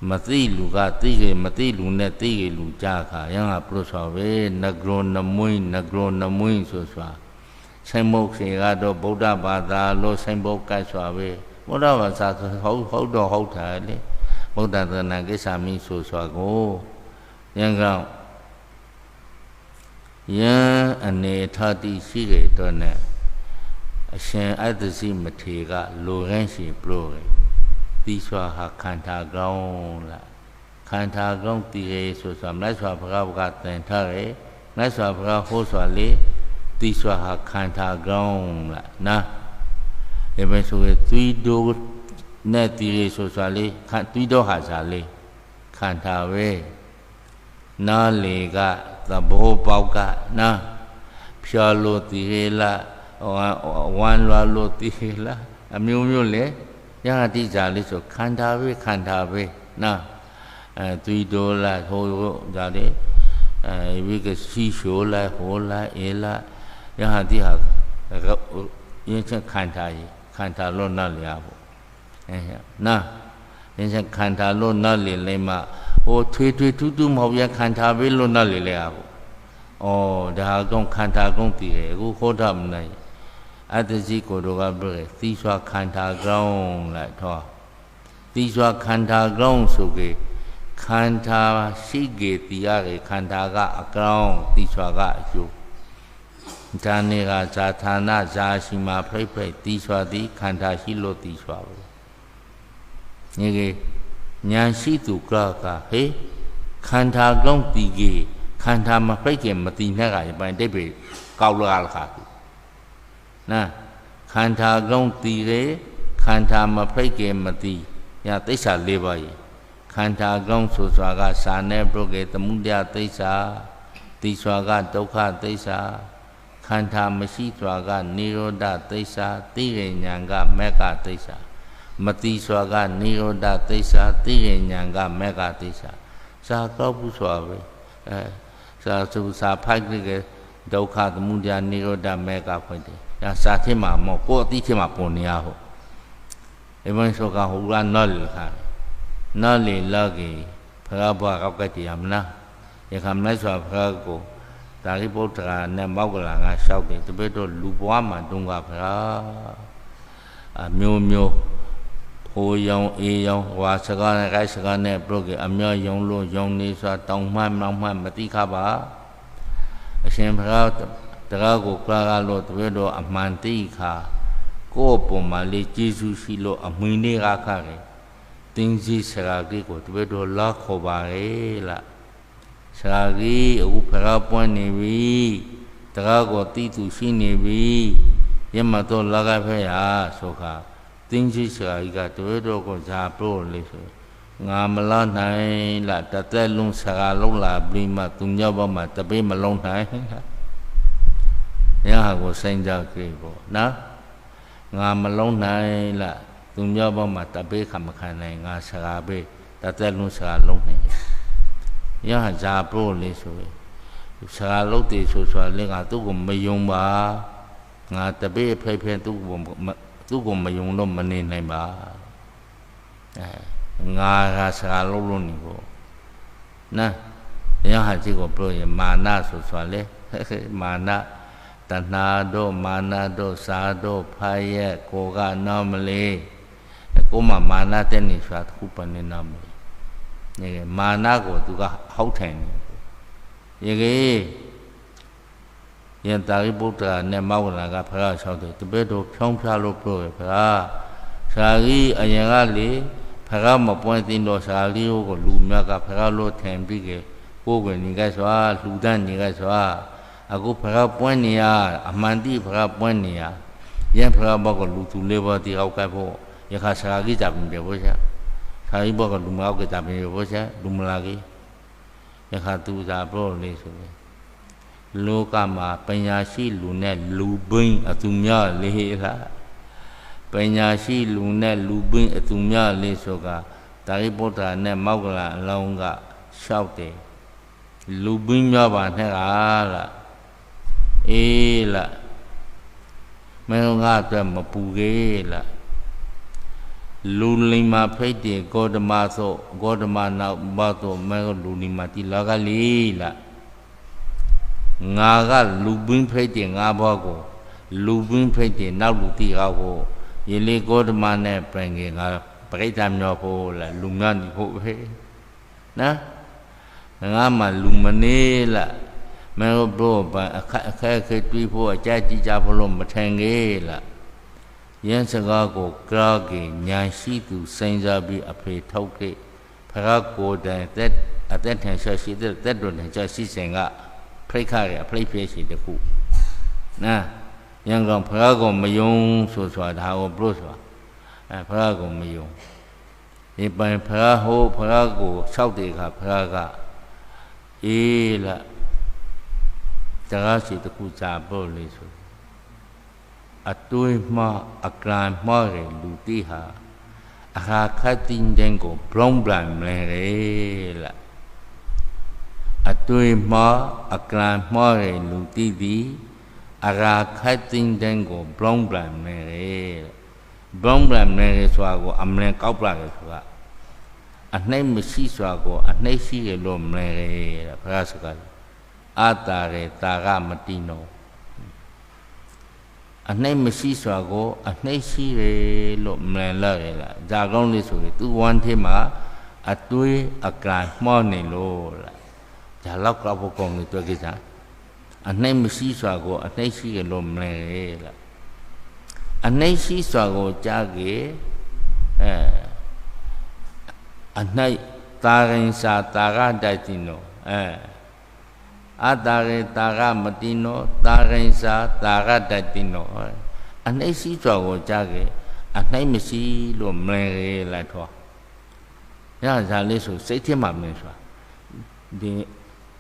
မသိလူကသိကြမသိလူနဲ့သိကြလူကြခါရံကပရောဆွာပဲနဂရောနမွင်းဆိုဆွာဆိုင်မုတ်စေကတော့ဗုဒ္ဓဘာသာလို့ဆိုင်ဘုတ်ကတ်ဆွာပဲဗုဒ္ဓဘာသာဟုတ်တော့ဟုတ်တာလေဗုဒ္ဓသနာကိစ္စမင်းဆိုဆွာကိုရံကောင်ယံအနေထာတိရှိကြတော့နဲ့အရှင်အတ္တစီမထေကလိုရန်ရှိပလို့တိစွာဟာခန္ဓာကောင်းလားခန္ဓာကောင်းတည်ရဆိုစွာမြတ်စွာဘုရားကသင်ထားတယ်မြတ်စွာဘုရားဟောစွာလေတိစွာဟာခန္ဓာကောင်းလားဒီပဲဆိုရင်သွီတိုနဲ့တည်ရဆိုစွာလေသွီတိုဟာစားလေခန္ဓာပဲနားလေကသဘောပေါက်ကဖြာလို့တည်ရလားဝမ်းလွာလို့တည်ရလားအမျိုးမျိုးလေယဟတိဇာလေးဆိုခန္ဓာပဲသွီတိုလားဟိုဒါလေဝိကစီရှိုးလားဟိုလားအေလားယဟတိဟာယင်းချက်ခန္ဓာလို့နားလျာပေါ့ယင်းချက်ခန္ဓာလို့နားလည်လိမ့်မှဟိုထွေထူးမဟုတ်ရခန္ဓာပဲလို့နားလည်လေဟာပေါ့ဒါကောခန္ဓာကောတည်တယ်အခုခေါ်တာမနိုင်အတ္တစီကိုတော့ကပြောတယ်သီစွာခန္ဓာကောင်းလိုက်တော့သီစွာခန္ဓာကောင်းဆိုကေခန္ဓာရှိကေတရားကေခန္ဓာကအကောင်းသီစွာကအကျိုးဇာနေကဇာဌာနဇာရှိမှာဖိတ်သီစွာသည်ခန္ဓာရှိလို့သီစွာပဲညီကေဉာဏ်ရှိသူကဟေခန္ဓာကောင်းတည်ကေခန္ဓာမဖိတ်ခင်မတည်နဲ့ကပိုင်တိတ်ပေကောက်လာခါခန္ဓာကောင်းတည်လေခန္ဓာမဖိတ်ခင်မတည်ညသိစ္စာ၄ပါးရေခန္ဓာကောင်းဆိုစွာကစာနဲ့ပြုတ်ကေသမုဒယသိစ္စာတည်စွာကဒုက္ခသိစ္စာခန္ဓာမရှိစွာကနိရောဓသိစ္စာသိရဉာဏ်ကမေဃသိစ္စာမတိစွာကနိရောဓသိစ္စာသိရဉာဏ်ကမေဃသိစ္စာစာကောက်ဘူးစွာပဲစာဖိုက်ကြဒုက္ခသမုဒယနိရောဓမေဃဖွင့်တယ်ဒါစာထင်မှာမဟုတ်ကိုယ်အတိထင်မှာပုံနေရဟုတ်အမှန်ဆိုကဟိုကနော်လေခါနော်လေလောကေဖရာဘွားကောက်ကတည်းကမနာရခမလိုက်စွာဖရာကိုဒါရိပုတ္တရာနဲ့မောက်ကလာကလျှောက်တယ်တပည့်တော်လူဘွားမှာတုန်းကဖရာအမျိုးဟိုရောင်အေးရောင်ဝါစကားနဲ့ကိုက်စကားနဲ့ပြုတ်ကအမျောယုံလို့ယုံနေစွာတောင်းမှမတိခပါအရှင်ဘုရားတရားကိုကလာလို့တပည့်တော်အမှန်တိခါကိုယ်ပုံမှာလေးကျေးဇူးရှိလို့အမွေနေကခခဲ့တင်းစီစရာကြီးကိုတပည့်တော်လာခေါ်ပါရဲ့လားစရာကြီးအခုဘုရားပွင့်နေပြီတရားကိုတိတူရှိနေပြီရမတော်လာခဲ့ဖက်ရဆိုခါတင်းကြီးစရာကြီးကတပည့်တော်ကိုဇာပို့လေဆို ငါမလာနိုင်လားတသက်လုံးစကားလုံးလာပြီးမှသူညောက်ဘမှာတပေးမလုံးနိုင်ရဟာကိုစိတ်ကြကြည့်ပေါ့နော်ငါမလုံးနိုင်လားသူညောက်ဘမှာတပေးခမခံနိုင်ငါစကားပေးတသက်လုံးစကားလုံးနိုင်ရဟာဇာပို့လေးဆိုစကားလုံးတည်ဆိုလေငါသူ့ကိုမယုံပါငါတပေးဖိဖိသူ့ကိုမယုံတော့မနေနိုင်ပါငါကစကားလုံးလုံးနေပေါ့နော်ရဟာကြီးကိုပြောရင်မာနဆိုလေမာနတဏှာတို့မာနတို့စာတို့ဖားရဲ့ကိုကနော်မလေးကိုမမာနတဲ့နေဆိုတာခုပနေနော်မလေးနေမာနကိုသူကဟောက်ထိုင်နေရေကြီးယံတာရိပုတ္တရာနဲ့မောဂလကဖရာလျှောက်တယ်တပည့်တော်ဖြောင်းဖျားလို့ပြောရဖရာစာကြီးအရင်ကလေဖရာမပွင့်သိတော့စာလေးကိုလူမြတ်ကဖရာလို့ထင်ပြီးကိုယ်ဝင်နေကြစွာလူတန်းနေကြစွာအခုဖရာပွင့်နေရအမှန်တိဖရာပွင့်နေရယံဖရာဘောကလူသူလေးဘောတီအောက်ကဖို့ယခစာကြီးကြပြီဘောချာစာကြီးဘောကလူမအောက်ကကြပြီဘောချာလူမလာကြီးယခသူသာပြောလေးဆိုလောကမှာပညာရှိလူနဲ့လူဘင်းအသူများလေးလားပညာရှိလူနဲ့လူဘင်းအသူများလေးဆိုကတာရိပုတ္တရာနဲ့မောဂလအလောင်းကလျှောက်တယ်လူဘင်းများပါနဲ့လားအေးလားမင်းငါအတွက်မပူကြီးလားလူလိမ္မာဖိတ်တယ်ဂေါတမဆိုဂေါတမနောက်ဘာတော့မဲလူလိမ္မာတိလာကလေးလားငါကလူပင်းဖိတ်တယ်ငါဘောကိုလူပင်းဖိတ်တယ်နောက်လူတီကောက်ကိုရေလေဂေါတမနဲ့ပြန်ငယ်ငါပရိသတ်မျိုးဖို့လားလူများနေဖို့ပဲနော်ငါမှလူမနေလားမဲဘောဘာအခက်တွေးဖို့အကြကြကြဖို့လို့မထင်ကြီးလားယင်းစကားကိုကြောက်ကြီးညာရှိသူစိန်စားပြီးအဖေထုတ်ခဲ့ဖရာကိုယ်တိုင်အသက်ထင်ရှားရှိတဲ့သက်တော်ထင်ရှားရှိစဉ်ကဖိတ်ခါရအဖိတ်ဖြစ်ရှိတခုနော်ယံကောင်ဖရာကိုမယုံဆိုတာကိုဘလို့ဆိုတာဖရာကိုမယုံဒီပိုင်ဖရာဟိုဖရာကို၆တေခါဖရာကအေးလားတရားရှိတခုကြာပို့လေးဆိုအတွေးမှအကလန်မှရလူတိဟာအခါခတ်တင်တဲ့ကိုဘလုံးပလန်လဲလားအတွေးမှအကလန်မှရလူတိသည်အခါခတ်တင်တဲ့ကိုဘလုံးပလန်လဲဘလုံးပလန်လဲဆိုတာကိုအမလန်ကောက်ပလာတယ်ဆိုတာအနှိမ့်မရှိဆိုတာကိုအနှိမ့်ရှိရလို့မလဲတဲ့ဘုရားစကားအာတာရေတာကမတိနောအနှိမ့်မရှိစွာကိုအနှိမ့်ရှိတယ်လို့မလန်လာရလားဇာကောင်းလေးဆိုရင်သူဝမ်းထဲမှာအတွေးအကံမှောနေလို့လားဇာလောက်ကောက်ကောင်းလေးတွေ့ကြစားအနှိမ့်မရှိစွာကိုအနှိမ့်ရှိတယ်လို့မလန်ရလားအနှိမ့်ရှိစွာကိုကြားကြအနှိမ့်တာရင်စာတာရတိုက်တင်တော့အတာရေတာကမတိနောတာရင်စာတာရတတိနောအနှိမ့်ရှိစွာကိုကြားခဲ့အနှိမ့်မရှိလို့မလင်ရလိုက်တော့ရဇာလေးဆိုစိတ်ထဲမှာမင်းစွာဒီ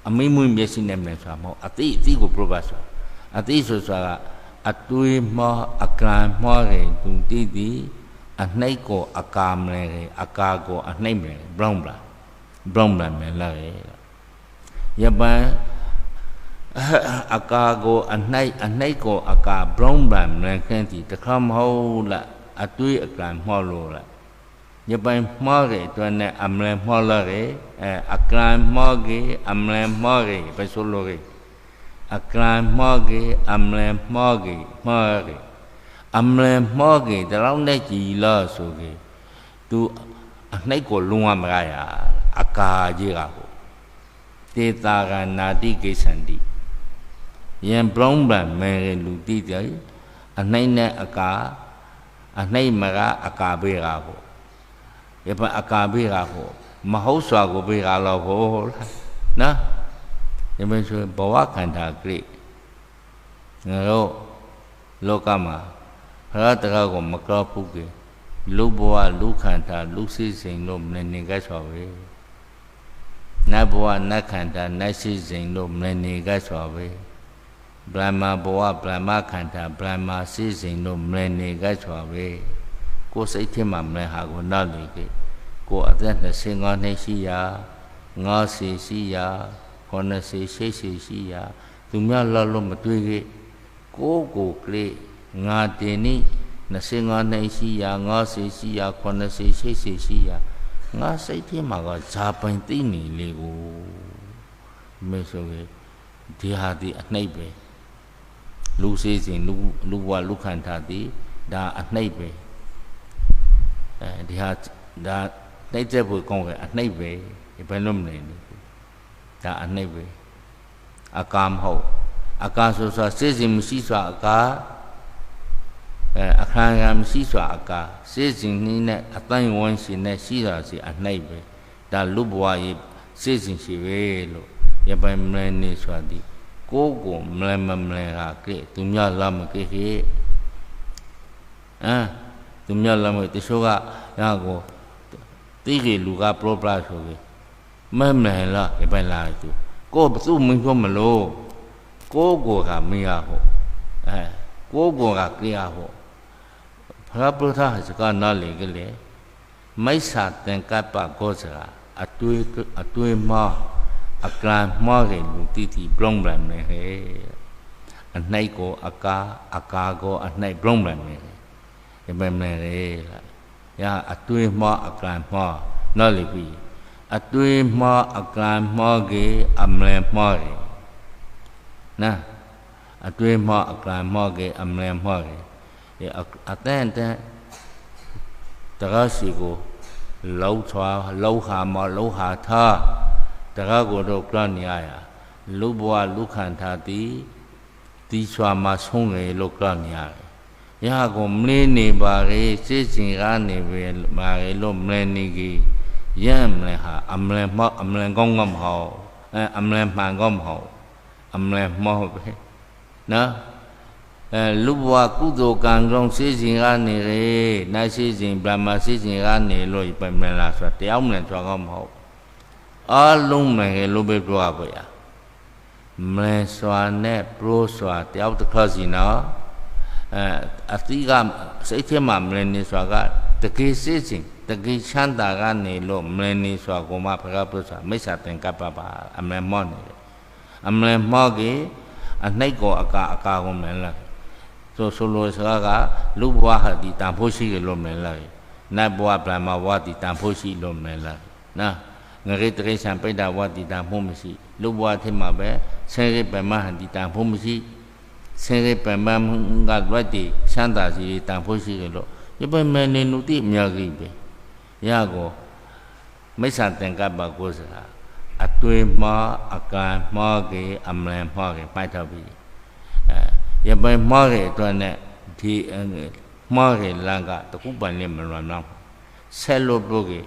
အမိမွေးမျက်စိနဲ့မင်းစွာမဟုတ်အတိကိုပြပါစွာအတိဆိုစွာကအတွေးမှအကံမှရသူတိတိအနှိမ့်ကိုအကာမလင်ရအကာကိုအနှိမ့်မလင်ဘရောင်းပလာမလာရယပန်အကာကိုအနှိုက်ကိုအကာဘရောင်းပန်မခင်းတီတခါမဟုတ်လားအတွေးအကံမှောလို့လားညပိုင်မှားရဲ့အတွက်နဲ့အမလန်မှားလာရဲ့အကံမှားကြီးအမလန်မှားကြီးပဲဆိုလို့အကံမှားကြီးအမလန်မှားကြီးမှားကြီးအမလန်မှားကြီးတလောက်နဲ့ကြည်လားဆိုကြီးသူအနှိုက်ကိုလုံးဝမရရအကာကြီးကကိုတေတာကနာတိကိသန္တိယံဘလုံးပံမဲလူတိတယ်အနှိမ့်နဲ့အကာအနှိမ့်မကအကာပေးတာကိုယပအကာပေးတာကိုမဟုတ်စွာကိုပေးတာတော့ဘောလားနော်ယမဆိုဘဝခန္ဓာကိငါတို့လောကမှာဘုရားတရားကိုမကောက်ဘူးကေ လူဘဝလူခန္ဓာလူစိစိန်လို့မနေကဆိုပဲနတ်ဘဝနတ်ခန္ဓာနတ်စိစိန်လို့မနေကဆိုပဲဗြဟ္မာဘဝဗြဟ္မာခန္ဓာဗြဟ္မာစိစိန်လို့မနေကဆိုပဲကိုယ်စိတ်ထဲမှာမလဲဟာကိုနောက်လေကိုယ်အသက်25နှစ်ရှိရာ50ရှိရာ80 80ရှိရာသူများလောက်လို့မတွေ့ခဲ့ကိုယ်ကလေးငါတင်နိ25နှစ်ရှိရာ50ရှိရာ80 80ရှိရာငါစိတ်ထဲမှာကဇာပိုင်သိနေလေကိုမေဆိုကေဒီဟာဒီအနှိပ်ပဲလူစေးစဉ်လူဘဝလူခန္ဓာဒီဒါအနှိပ်ပဲဒီဟာဒါနှိပ်တဲ့ဘုကောင်းကအနှိပ်ပဲဘယ်လိုမလဲဒါအနှိပ်ပဲအကာမဟုတ်အကာဆိုစေးစဉ်မရှိစွာအကာအခါရမရှိစွာအကာစေးစဉ်နည်းနဲ့အတိုင်းဝန်းရှင်နဲ့ရှိတာစီအနှိပ်ပဲဒါလူဘဝရေးစေးစဉ်ရှိပဲလို့ရပိုင်မလဲနေစွာဒီကိုမလဲမလဲကကဲသူများလာမကဲခေသူများလာမတချို့ကညာကိုတိကြီးလူကပရောပရာဆိုကေမဲမလဲလားရပိုင်လာသူကိုဘသူမင်းပြောမလို့ကိုကမင်းရဟုတ်ကိုကကြရဟုတ်ဘုရားပုထစကားနားလေကလေးမိစ္ဆာသင်္ကပ္ပကောစရာအတွေးမှားအကလန်မှားခဲ့လူတိဘလုံးပလန်နေဟဲ့အနှိုက်ကိုအကာကိုအနှိုက်ဘလုံးပလန်နေဒီပဲမလဲလားရအတွေးမှားအကလန်မှားနားလေပြီအတွေးမှားအကလန်မှားကေအမလဲမှားကေနာအတွေးမှားအကလန်မှားကေအမလဲမှားကေအတန်တရာစီကိုလောက်ဟာမလောက်ဟာထားတရာကိုတော့ကြနေရလူဘဝလူခန္ဓာတီစွာမှာဆုံးလေလို့ကြနေရတယ်။ရာကိုမလေးနေပါလေစိတ်စဉ်ကနေပဲပါလေလို့မလဲနေကြီးရမ်းမလဲဟာအမလဲမောက်အမလဲကောင်းကမဟုတ်အမလဲမှန်ကောမဟုတ်အမလဲမောက်ပဲနော်လူဘဝကုသိုလ်ကံကြောင့်စိတ်စဉ်ကနေလေနတ်စိတ်စဉ်ဗြဟ္မာစိတ်စဉ်ကနေလို့ပြမလားဆိုတရားမလဲဆိုကောမဟုတ်အားလုံးမလဲလို့ပဲပြောပါဗျာမလဲစွာနဲ့ပရိုးစွာတယောက်တစ်ခါစီနော်အတိကစိတ်ထဲမှာမလဲနေစွာကတကယ်စိတ်စဉ်တကယ်ချမ်းသာကနေလို့မလဲနေစွာကိုမှဘုရားပုစွာမိစ္ဆာသင်္ကပ္ပပါအမလဲမော့နေတယ်အမလဲမော့ကေအနှိတ်ကိုအကာကိုမလဲလားဆိုလိုစကားကလူဘဝဟာဒီတန်ဖို့ရှိကြလို့မလဲလားနတ်ဘဝဗြဟ္မာဘဝဒီတန်ဖို့ရှိလို့မလဲလားနော်ငရေတရိစ္ဆာန်ပိဋ္ဌဝတိတံဖို့မရှိလူဘဝထဲမှာပဲဆင်းရဲပမဟန်ဒီတံဖို့မရှိဆင်းရဲပမကလွတ်တည်ချမ်းသာစီတံဖို့ရှိကြလို့ဒီပမနေနုတိမြတ်ကြီးပဲရကိုမိစ္ဆာသင်္ကပ္ပကိုစရာအတွေးမှားအကံမှားကေအမလန်မှားကေပိုက်တော့ပြီရပင်မှားကေအတွက်နဲ့ဒီမှားကေလန်ကတခုပန်နဲ့မလွန်တော့ဆက်လို့တို့ကေ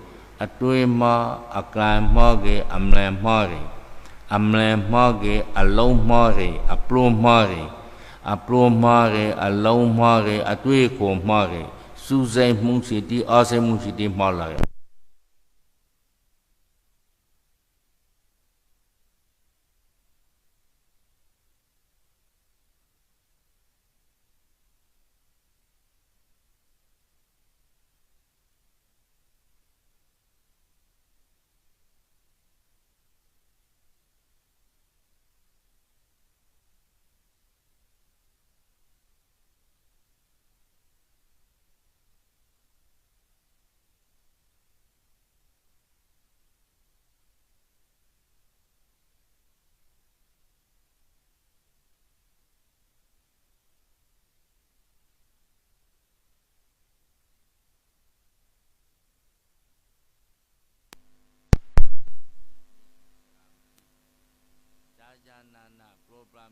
အတွေးမှားအကံမှားကေအမလန်မှားကေအမလန်မှားကေအလုံးမှားကေအပလိုမှားကေအပလိုမှားကေအလုံးမှားကေအတွေးကိုမှားကေစူးစိမ်မှုစီတီအားစိမ်မှုစီတီမှားလာရဲ့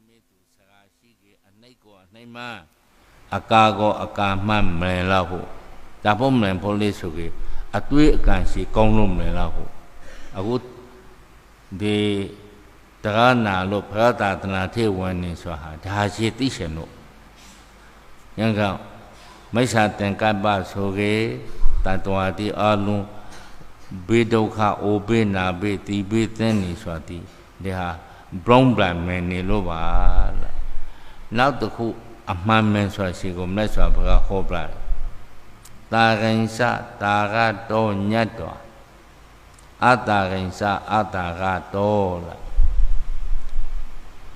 မေတုစကားရှိကေအနှိတ်ကိုအနှိတ်မှအကာကိုအကာမှမလဲလောက်ဟုတ်ဒါဖို့မလဲဖို့လေးဆိုကေအတွေးအကံရှိကောင်းလို့မလဲလောက်ဟုတ်အခုဒီတရားနာလို့ဘုရားသာသနာထေဝင်နေဆိုတာဒါရှိသိရှင်လို့ညံကောင် မိစ္ဆာသင်္ကပ္ပဆိုကေတတ္တဝါတိအလုံးဘေးဒုက္ခအိုဘေးနာဘေးတိဘေးသင်နေဆိုသည်ဒီဟာဘုံဗြဟ္မဏ်နေလို့ပါလားနောက်တစ်ခုအမှန်မှန်ဆိုရှိကိုမြတ်စွာဘုရားဟောပြတယ်တာရင်္စတာရတောညတ်တော်အတ္တရင်္စအတ္တရတောလား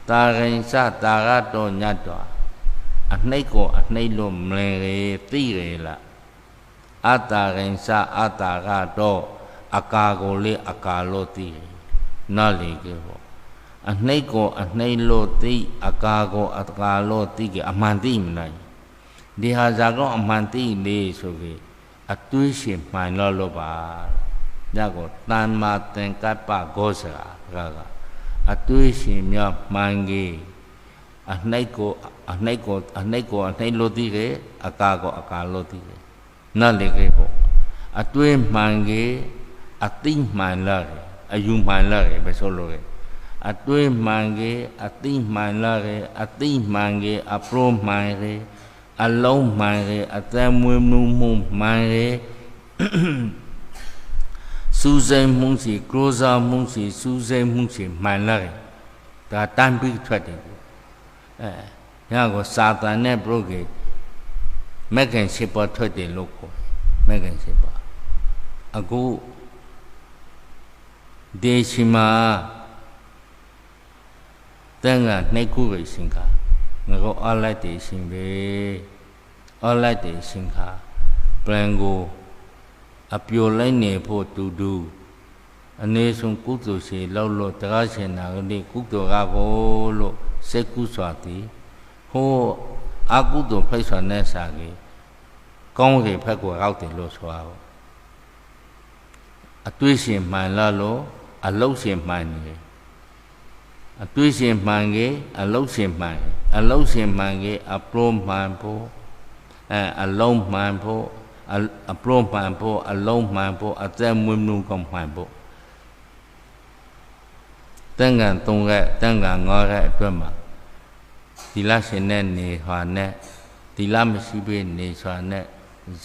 တာရင်္စတာရတောညတ်တော်အနှိတ်ကိုအနှိတ်လို့မလင်ရေသိရလားအတ္တရင်္စအတ္တရတောအကာကိုလေအကာလို့သိရနားလေကေပေါ့အနှိတ်ကိုအနှိတ်လို့သိအကာကိုအကာလို့သိကအမှန်သိမနိုင်ဒီဟာဇာကောအမှန်သိလေဆိုကေအတွေးရှင်မှန်လို့ပါညကိုတဏ္မာသင်္ကပ္ပဂောစရာကအတွေးရှင်များမှန်ကြီးအနှိတ်ကိုအနှိတ်လို့သိကေအကာကိုအကာလို့သိကေနားလေကေပေါ့အတွေးမှန်ကြီးအသိမှန်လာကေအယူမှန်လာကေပဲဆိုလို့ကေအတွေးမှန်ကြီးအသိမှန်လာကေအသိမှန်ကြီးအပရောမှန်ကေအလုံးမှန်ကေအသက်မွေးမှုမှန်ကေစူးစိမ်မှုစီကရောစားမှုစီစူးစိမ်မှုစီမှန်လာကေဒါတန်ပြီးထွက်တယ်ညကိုစာတန်နဲ့ပြုတ်ကေမက္ကန်ရှိပေါ်ထွက်တယ်လို့ခေါ်မက္ကန်ရှိပေါ်အခုဒေရှိမာတန်ကနှိတ်ခုပဲရှင်ခါငါကအော်လိုက်တယ်ရှင်ပဲအော်လိုက်တယ်ရှင်ခါပြန်ကိုအပြိုလိုက်နေဖို့တူအနေဆုံးကုသိုလ်ရှိလောက်လို့တရားရှင်နာကလေးကုသိုလ်ကကိုလို့စိတ်ကူးစွာသည်ဟိုအကုသိုလ်ဖိတ်စွာနဲ့စာကြီးကောင်းစီဖက်ကိုရောက်တယ်လို့ဆိုအောင်အတွေးရှင်မှန်လားလို့အလုတ်ရှင်မှန်နေတယ်အတွေးရှင်မှန်ကြီးအလုတ်ရှင်မှန်အလုတ်ရှင်မှန်ကြီးအပရောမှန်ဖို့အလုံးမှန်ဖို့အပရောမှန်ဖို့အလုံးမှန်ဖို့အသက်မွေးမှုကမှန်ဖို့တန်ကန်၃ရက်တန်ကန်၅ရက်အတွက်မှာဒီလရှင်နဲ့နေဟွာနဲ့ဒီလမရှိပေနေစွာနဲ့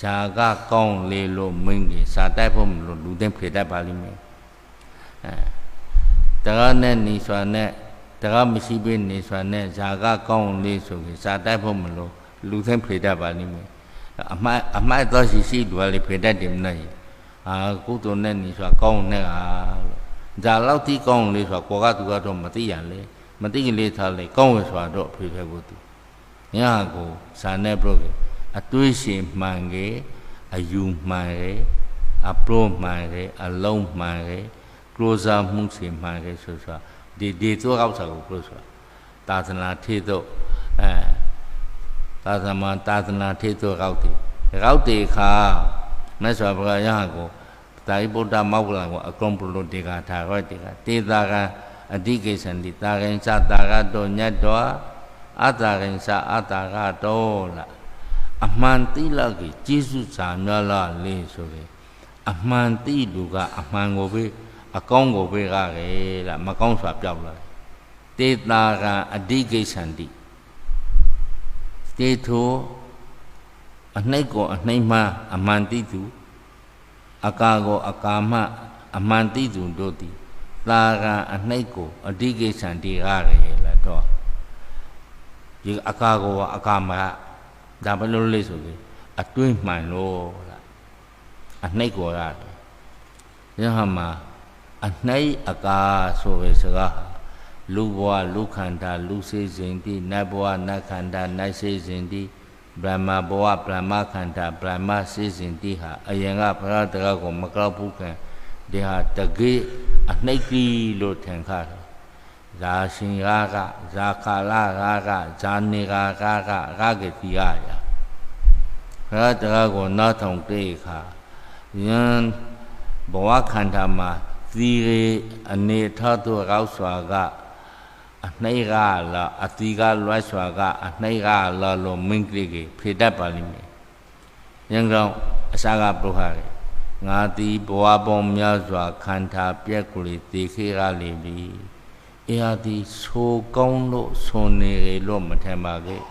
ဇာကကောင်းလေလို့မင်းကြီးစာတိုက်ဖို့မလို့လူသိမ့်ဖေတတ်ပါလိမ့်မယ်တရားနဲ့နေစွာနဲ့တရားမရှိပေနေစွာနဲ့ဇာကကောင်းလေဆိုပြီးစာတိုက်ဖို့မလို့လူသိမ့်ဖေတတ်ပါလိမ့်မယ်အမိုက်တော့ရှိလူကလေးဖေတတ်တယ်မနိုင်ကုသိုလ်နဲ့နေစွာကောင်းနဲ့လို့ဇာလောက်တိကောင်းလေဆိုတာကိုကသူကတော့မသိရလေမသိလေထားလေကောင်းဝယ်ဆိုတာတော့ဖေဖဲကိုသူညာကိုဇာနဲ့ပြုတ်ကေအတွေးရှင်မှန်ကေအယူမှန်ကေအပရောမှန်ကေအလုံးမှန်ကေကရောစားမှုရှင်မှန်ကေဆိုတာဒီသောကောက်စာကိုပြောဆိုတာသာသနာထေတော့သာသနာထေတော့ကောက်တယ်ခါမြတ်စွာဘုရားညာကိုတာရိပုတ္တမောက္ခလံကိုအကုန်ပလို့တေကထာရောတေကတေတာကအဓိကိသံတိတာရင်္စတာရတောညတ်တော်အတ္တရင်္စအတ္တရတောလားအမှန်တိလောက်ကြီးကျေးဇူးစာများလားလေဆိုရင်အမှန်တိလူကအမှန်ကိုပဲအကောင်းကိုပဲကရဲလားမကောင်းစွာပြောက်လာတေတာကအဓိကိသံတိတေထိုအနှိတ်ကိုအနှိတ်မှအမှန်တိသူအကာကိုအကာမအမှန်တိသူတို့သည်သာကအနှိတ်ကိုအဓိကိသံတိရရဲလားတော့ဒီအကာကိုအကာမဒါဘယ်လိုလဲဆိုပြီးအတွင်းမှန်လို့လားအနှိတ်ကိုရတယ်ရဟမှာအနှိတ်အကာဆိုရစကားလူဘဝလူခန္ဓာလူစေစဉ်တိနတ်ဘဝနတ်ခန္ဓာနတ်စေစဉ်တိဗြဟ္မာဘဝဗြဟ္မာခန္ဓာဗြဟ္မာစေစဉ်တိဟာအရင်ကဘုရားတရားကိုမကောက်ဘူးခင်ဒီဟာတကေးအနှိတ်ကြီးလို့ထင်ခါတယ်ဇာရှင်ရာကဇာခါလာရာကဇာနေရာကရာကေတိယရာဘုရားတရားကိုနားထောင်တဲ့အခါယံဘဝခန္ဓာမှာသီရေအနေထသောရောက်စွာကအနှိတ်ကလာအတိကလွှဲစွာကအနှိတ်ကလာလို့မင်းကလေးကြီးဖေတတ်ပါလိမ့်မယ်ယံကောင်အစာကပုဟာရေငါတိဘဝပေါင်းများစွာခန္ဓာပြက်ကိုယ်တေခေရလိမ့်ပြီအေဟာဒီဆိုကောင်းလို့ဆိုနေရလို့မထင်ပါခဲ့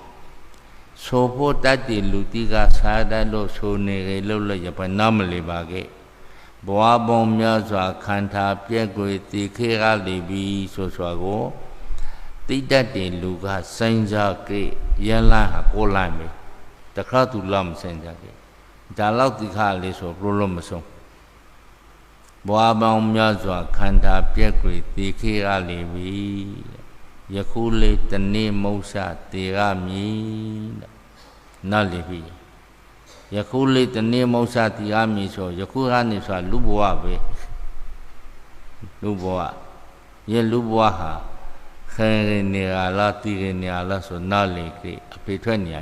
ဆိုဖို့တတ်တယ်လူတိကစားတတ်လို့ဆိုနေကြလို့လည်းရပါနားမလည်ပါခဲ့ဘဝပေါင်းများစွာခန္ဓာပြက်ကိုတည်ခေကလေပြီးဆိုစွာကိုတိတတ်တယ်လူကစိန်စားခဲ့ရလန်းဟာကိုလိုက်မယ်တခါသူလောက်မစိန်စားခဲ့ဒါလောက်တိခါလေးဆိုဘလို့မဆုံးဘဝပေါင်းများစွာခန္ဓာပြက်ကိုတည်ခေကလေပြီးယခုလေးတနေ့မုတ်ဆတေရမည်နားလေပြီယခုလေးတနေ့မုတ်ဆတေရမည်ဆိုယခုကနေဆိုလူဘဝပဲလူဘဝရဲ့လူဘဝဟာခဲနေရလားတည်နေရလားဆိုနားလေကြအဖေထွက်နေရ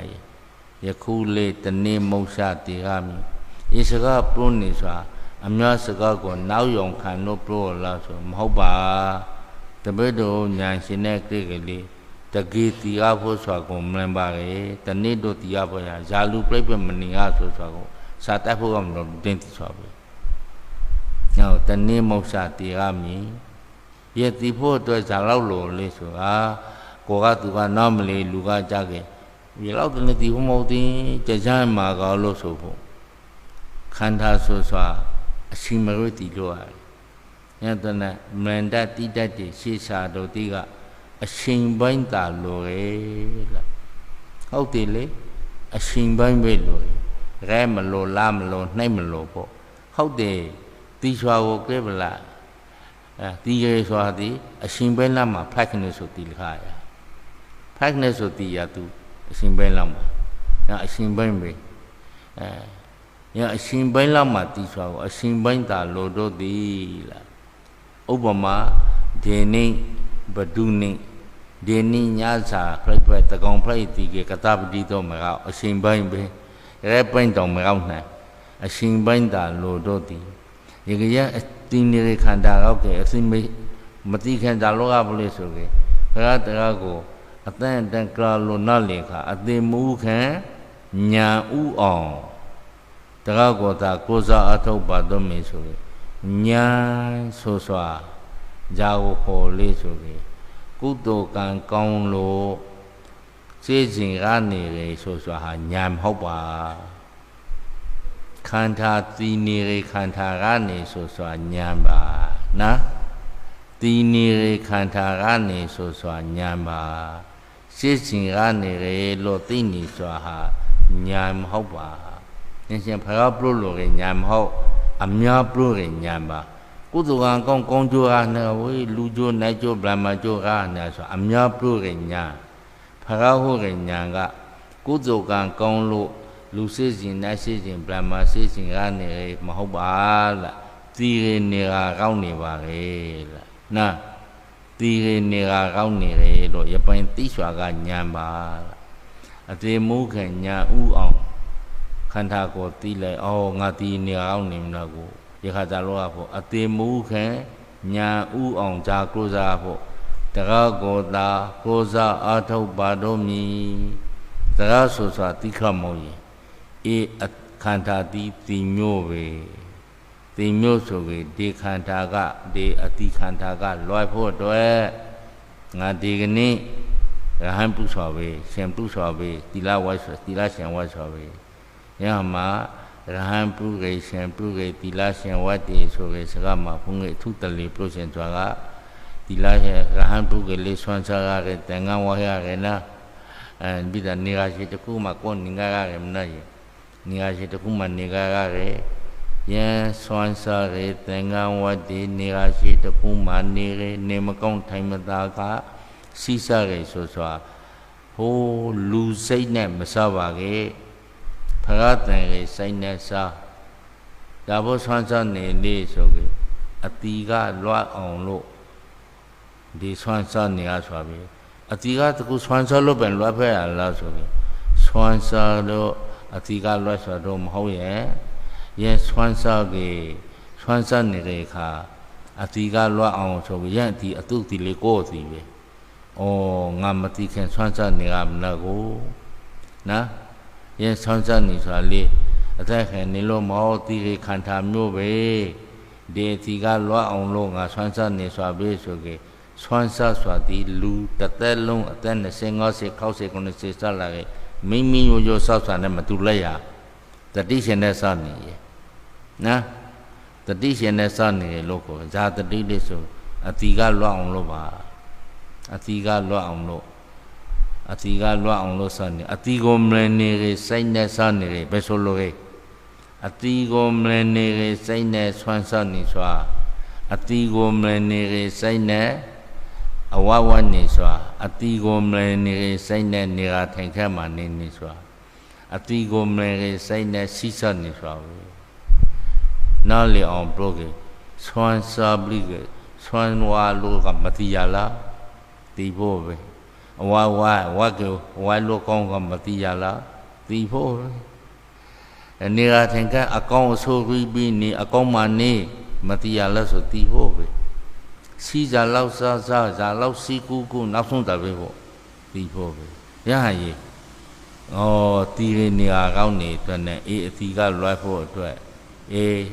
ယခုလေးတနေ့မုတ်ဆတေရမည်ဤစကားပြုံးနေစွာအများစကားကိုနောက်ယုံခံလို့ပြောလားဆိုမဟုတ်ပါတပည့်တော်ညာရှင်တဲ့ကိကလေးတကေတီအဖို့ဆိုကိုမလန်ပါလေတနေ့တို့တီအဖို့ရဇာလူပြိပမနေရဆိုကိုစာတတ်ဖို့ကမလို့တင်းတီဆိုပဲညောတနေ့မောဆာတီရမည်ရတီဖို့အတွက်ဇာလောက်လို့လေးဆိုတာကိုကသူကနားမလေးလူကကြခဲ့ဒီလောက်တနေ့တီဖို့မဟုတ်သေးကြကြမှာကောလို့ဆိုဖို့ခန္ဓာဆိုစွာအရှိမရွေးတီလို့ရတယ်ညတနာမန္တတိတတ်တိရှေ့စာတို့တိကအရှင်ပိုင်းတာလို့လေလားဟုတ်တယ်လေအရှင်ပိုင်းပဲလို့ရဲမလို့လားမလို့နှိမ့်မလို့ပေါ့ဟုတ်တယ်တီစွာကိုကြဲပလားတီရဲစွာသည်အရှင်ပိုင်းလားမှာဖက်ခနေဆိုတီလခရဖက်ခနေဆိုတီရသူအရှင်ပိုင်းလားမှာအရှင်ပိုင်းပဲညအရှင်ပိုင်းလားမှာတီစွာကိုအရှင်ပိုင်းတာလို့တို့သည်လားဥပမာဒေနိဘဒုနိဒေနိညာစာပြိပတကောင်ပြိတိကေကတပတိတော့မကောအရှင်ပိုင်းပဲရဲပိုင်းတော့မကောနိုင်အရှင်ပိုင်းတာလို့တော့ဒီရေကရတင်းနေခန္ဓာကောက်ကေအစိမတိခန္ဓာလောကဘလို့ဆိုကေဘုရားတရားကိုအတန်တန်ကလာလို့နားလေခအသိမူခံညာဥအောင်တရားကိုသာကိုးစားအထောက်ပါတော့မေဆိုကေညာဆိုစွာဇာကိုခေါ်လေးဆိုပြီးကုသိုလ်ကံကောင်းလို့စေစဉ်ကနေလေဆိုစွာဟာညာမဟုတ်ပါခန္ဓာတည်နေလေခန္ဓာကနေဆိုစွာညာပါနော်တည်နေလေခန္ဓာကနေဆိုစွာညာပါစေစဉ်ကနေလေလို့သိနေစွာဟာညာမဟုတ်ပါသင်ရှင်ဖရာပြုလို့လေညာမဟုတ်အများပြုရင်ညာပါကုသိုလ်ကံကောင်းကျိုးအားနဲ့ဝေးလူကျိုးနိုင်ကျိုးဗြဟ္မာကျိုးအားနဲ့ဆိုအများပြုရင်ညာဖရာဟုတ်ရင်ညာကကုသိုလ်ကံကောင်းလို့လူစိတ်စဉ်နိုင်စိတ်စဉ်ဗြဟ္မာစိတ်စဉ်ကနေမဟုတ်ပါလားတည်ရနေတာကောင်းနေပါလေလားနာတည်ရနေတာကောင်းနေတယ်လို့ရပိုင်သိစွာကညာပါလားအတေမုခံညာဥအောင်ခန္ဓာကိုတီးလိုက်ငါတီးနေအောင်နေမလားကိုရခါကြလို့ဖို့အတေမူခံညာဥအောင်ဇာကိုစားဖို့တရားကိုသာကိုစားအာထုတ်ပါတော့မည်တရားဆိုစွာတိခမောရင်ခန္ဓာတီမျိုးပဲတီမျိုးဆိုပြီးဒီခန္ဓာကဒီအတိခန္ဓာကလွယ်ဖို့အတွက်ငါဒီကနေ့ရဟန်းပုစွာပဲရှင်ပုစွာပဲသီလဝိုက်ဆိုသီလရှင်ဝိုက်ဆိုပဲညမှာရဟန်းပုဂေရှင်ပုဂေသီလရှင်ဝတ်တေဆိုတဲ့စကားမှာဘုန်းကြီးအထုတလီပြုရှင်စွာကသီလရှင်ရဟန်းပုဂေလေးဆွမ်းစားရတဲ့တန်ခါဝါရရနာပြီးတော့နေရာရှိတခုမှကိုနေကြရတယ်မနာရနေရာရှိတခုမှနေကြရတယ်ယံဆွမ်းစားရတဲ့တန်ခါဝတ်တေနေရာရှိတခုမှနေရနေမကောင်းထိုင်မသာကစီးစားရဆိုစွာဟိုလူစိတ်နဲ့မစားပါခဲ့ဖရာတန်ရဲ့စိတ်နဲ့စားဒါဘောဆွမ်းစားနေလေးဆိုပြီးအတီကလွတ်အောင်လို့ဒီဆွမ်းစားနေရဆိုပြီးအတီကတကူဆွမ်းစားလို့ပဲလွတ်ဖက်ရလားဆိုပြီးဆွမ်းစားလို့အတီကလွတ်ဆိုတော့မဟုတ်ရဲ့ဆွမ်းစားကြီးဆွမ်းစားနေတဲ့အခါအတီကလွတ်အောင်ဆိုပြီးအတီအတုတီလေးကိုစီပဲငါမတိခင်ဆွမ်းစားနေရမလားကိုနော်ဆောင်းစားနေစွာလေးအသက်ခံနေလို့မဟုတ်တိခန္ဓာမျိုးပဲဒီအတီကလွတ်အောင်လို့ငါဆွမ်းစားနေစွာပဲဆိုကြဆွမ်းစားစွာဒီလူတစ်သက်လုံးအသက်20 50 60 90စလာခဲ့ မိမိရိုးရိုးဆောက်ဆံနဲ့မတူလက်ရတတိရှင်နဲ့စောင့်နေရနော်တတိရှင်နဲ့စောင့်နေလို့ကိုဇာတတိလေးဆိုအတိကလွတ်အောင်လို့ပါအတိကလွတ်အောင်လို့အတိကလွတ်အောင်လို့စောင့်နေအတိကိုမလနေရစိတ်နဲ့စောင့်နေရဘယ်ဆိုလို့ရအတိကိုမလနေရစိတ်နဲ့ဆွမ်းစောင့်နေစွာအတိကိုမလနေရစိတ်နဲ့အဝဝနေစွာအတိကိုမလနေရစိတ်နဲ့နေရာထိုင်ခက်မှနေစွာအတိကိုမလနေရစိတ်နဲ့စီးဆက်နေစွာနားလေအောင်ပြောကြဆွမ်းစားပြီးကဆွမ်းဝါလို့ကမတိရလားတီဖို့ပဲအဝဝကဝါလို့ကောင်းကမတိရလားတီဖို့ပဲနေရာထိုင်ခက်အကောင်းအဆိုးပြီးနေအကောင်းမှနေမတိရလားဆိုတီဖို့ပဲစီးကြလောက်စားဇာလောက်စီကူနောက်ဆုံးတပဲပေါ့တီဖို့ပဲရဟရေတီရနေရာကောင်းနေအတွက်နဲ့အေးအတီကလွှဲဖို့အတွက်အေး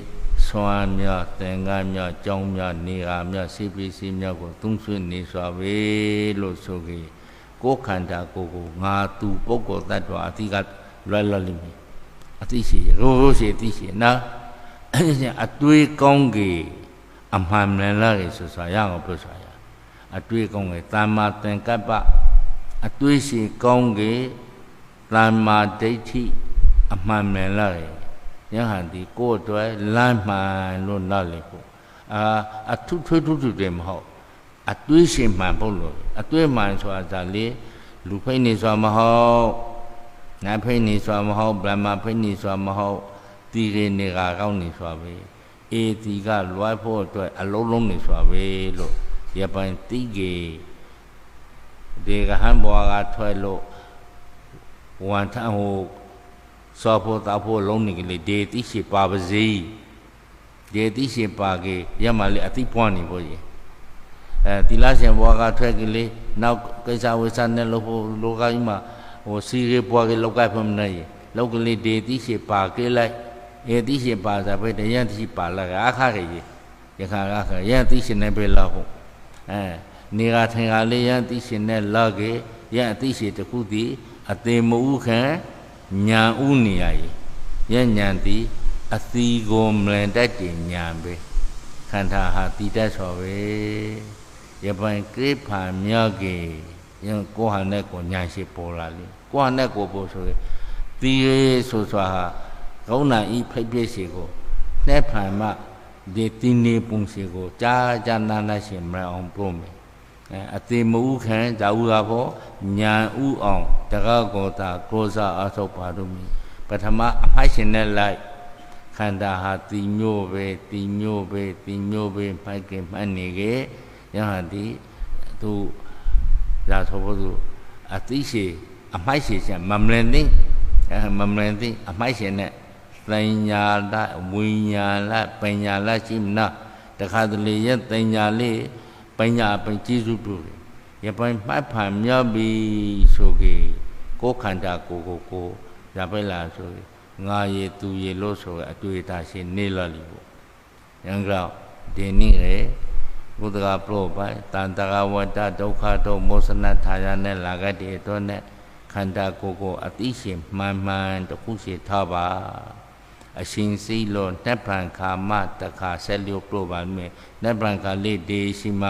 ဆွမ်းမြသင်္ကန်းမြကြောင်းမြနေရာမြစိပိစီမြကိုသုံးဆွနေစွာပဲလို့ဆိုကြကိုယ်ခန္ဓာကိုငါသူပုဂ္ဂိုလ်တ attva အတိကလွှဲလိမ့်မယ်အတိရှိရိုးရှိအတိရှိနော်အတွေးကောင်းကြီးအမှန်မှန်လာရေဆိုရအောင်ပြောဆိုရအတွေးကောင်းကြီးတမ္မာသင်္ကပ္ပအတွေးရှိကောင်းကြီးတမ္မာဒိဋ္ဌိအမှန်မှန်လာရေယဟန်ဒီကိုယ်အတွက်လမ်းမှန်လို့နားလည်ဖို့အထုထွေးထုတယ်မဟုတ်အတွေးရှိမှန်ဖို့လို့အတွေးမှန်ဆိုတာလေလူဖိနေဆိုတာမဟုတ်ငါဖိနေဆိုတာမဟုတ်ဗြဟ္မာဖိနေဆိုတာမဟုတ်တီရနေကကောင်းနေဆိုတာပဲအေတီကလွှဲဖို့အတွက်အလုံးလုံးနေဆိုတာပဲလို့ရပိုင်တိကေဒီကဟန်ဘွားကထွက်လို့ဝန်ထဟိုစောဖို့တာဖို့လုံးနေကလေးဒေတိရှိပါပါစေဒေတိရှိပါကေရမလေးအတိပွားနေဖို့ရေတီလာရှင်ဘွားကထွက်ကလေးနောက်ကိစ္စဝိသနဲ့လို့ဟိုလောကကြီးမှာဟိုစီရေဘွားကလောက်ကဖမနေလောက်ကလေးဒေတိရှိပါကေလိုက်ဧတိရှိပါသာပဲတယံတိရှိပါလာအခါခေရခါအခါယံတိရှိနေပဲလောက်ဟုတ်နေရာထင်ကလေးယံတိရှိနေလောက်ကေယံတိရှိတခုတည်းအသေးမဥခံညာဥနေရယံညာတိအသီကိုမလန်တတ်တင်ညာပဲခန္ဓာဟာတိတတ်ဆိုပဲရပိုင်ကိဖာမြော့ကေယံကိုဟာနဲ့ကိုညာရှိပေါ်လာလေကိုဟာနဲ့ကိုပေါ်ဆိုတိရေဆိုစွာဟာကောင်းနာဤဖိတ်ပြည့်စီကိုနှဲ့ဖန်မှဒီတင်းနေပုံစီကိုကြာနာရှင်မအောင်ပြုံးမယ်အတိမဥခံဇာဥဟာဖို့ညာဥအောင်တကားကိုသာကိုးစားအထောက်ပါလို့မြည်ပထမအဖိုက်ရှင်နဲ့လိုက်ခန္ဓာဟာတိမျိုးပဲတိမျိုးပဲတိမျိုးပဲဖိုက်ကမှန်နေကေယဟန်ဒီသူရာသောဘုသူအတိရှိအမိုက်ရှိချက်မမလန်သိမမလန်သိအမိုက်ရှင်နဲ့ပညာလဝိညာလပညာလရှိမနာတခါတလေရဲ့ပညာလေးပညာပင်ကျေးဇူးပြုတယ်ရပိုင်မှတ်ဖန်မြောက်ပြီဆိုကေကိုခန္ဓာကိုရပိုင်လာဆိုငါရေသူရေလို့ဆိုအတွေ့အတာရှိနေလာလိပေါ့ယံကြောင့်ဒီနေ့လေဘုဒ္ဓကပရောပိုင်တန်တရာဝတ္တဒုက္ခတော့မောစနထာယနဲ့လာခဲ့တဲ့တော့နဲ့ခန္ဓာကိုအတိရှင်မှန်တခုရှိထားပါအရှင်စီလို့နှက်ပံခါမတခါဆက်လျောပရောပါမယ်နှက်ပံခါလေးဒေရှိမ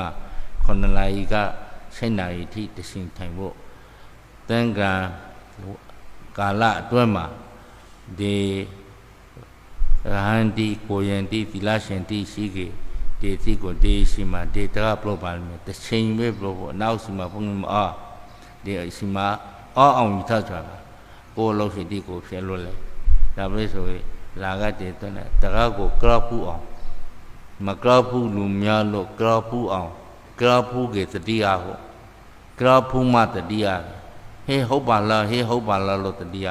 9နာရီက7နာရီထိတရှင်ထိုင်ဖို့သံဃာကာလအတွင်းမှာဒီရဟန္တိကိုယံတိသီလရှင်တိရှိကေဒီတိကိုဒေရှိမဒေတရာပရောပါမယ်တချိန်ပဲပရောဖို့နောက်စီမှာဘုန်းကြီးအားဒီအရှိမအောင်ယူထားကြတာကိုလို့ရှိတိကိုဖြစ်လို့လေဒါပဲဆိုရင်လာကတည်းကတရာကိုကရဖူးအောင်မကရဖူးလူများလို့ကရဖူးအောင်ကရဖူးကေတတိယဟုတ်ကရဖူးမတတိယဟေးဟုတ်ပါလားဟေးဟုတ်ပါလားလို့တတိယ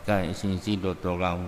ကဲအရှင်စီတော်တော်ကောင်း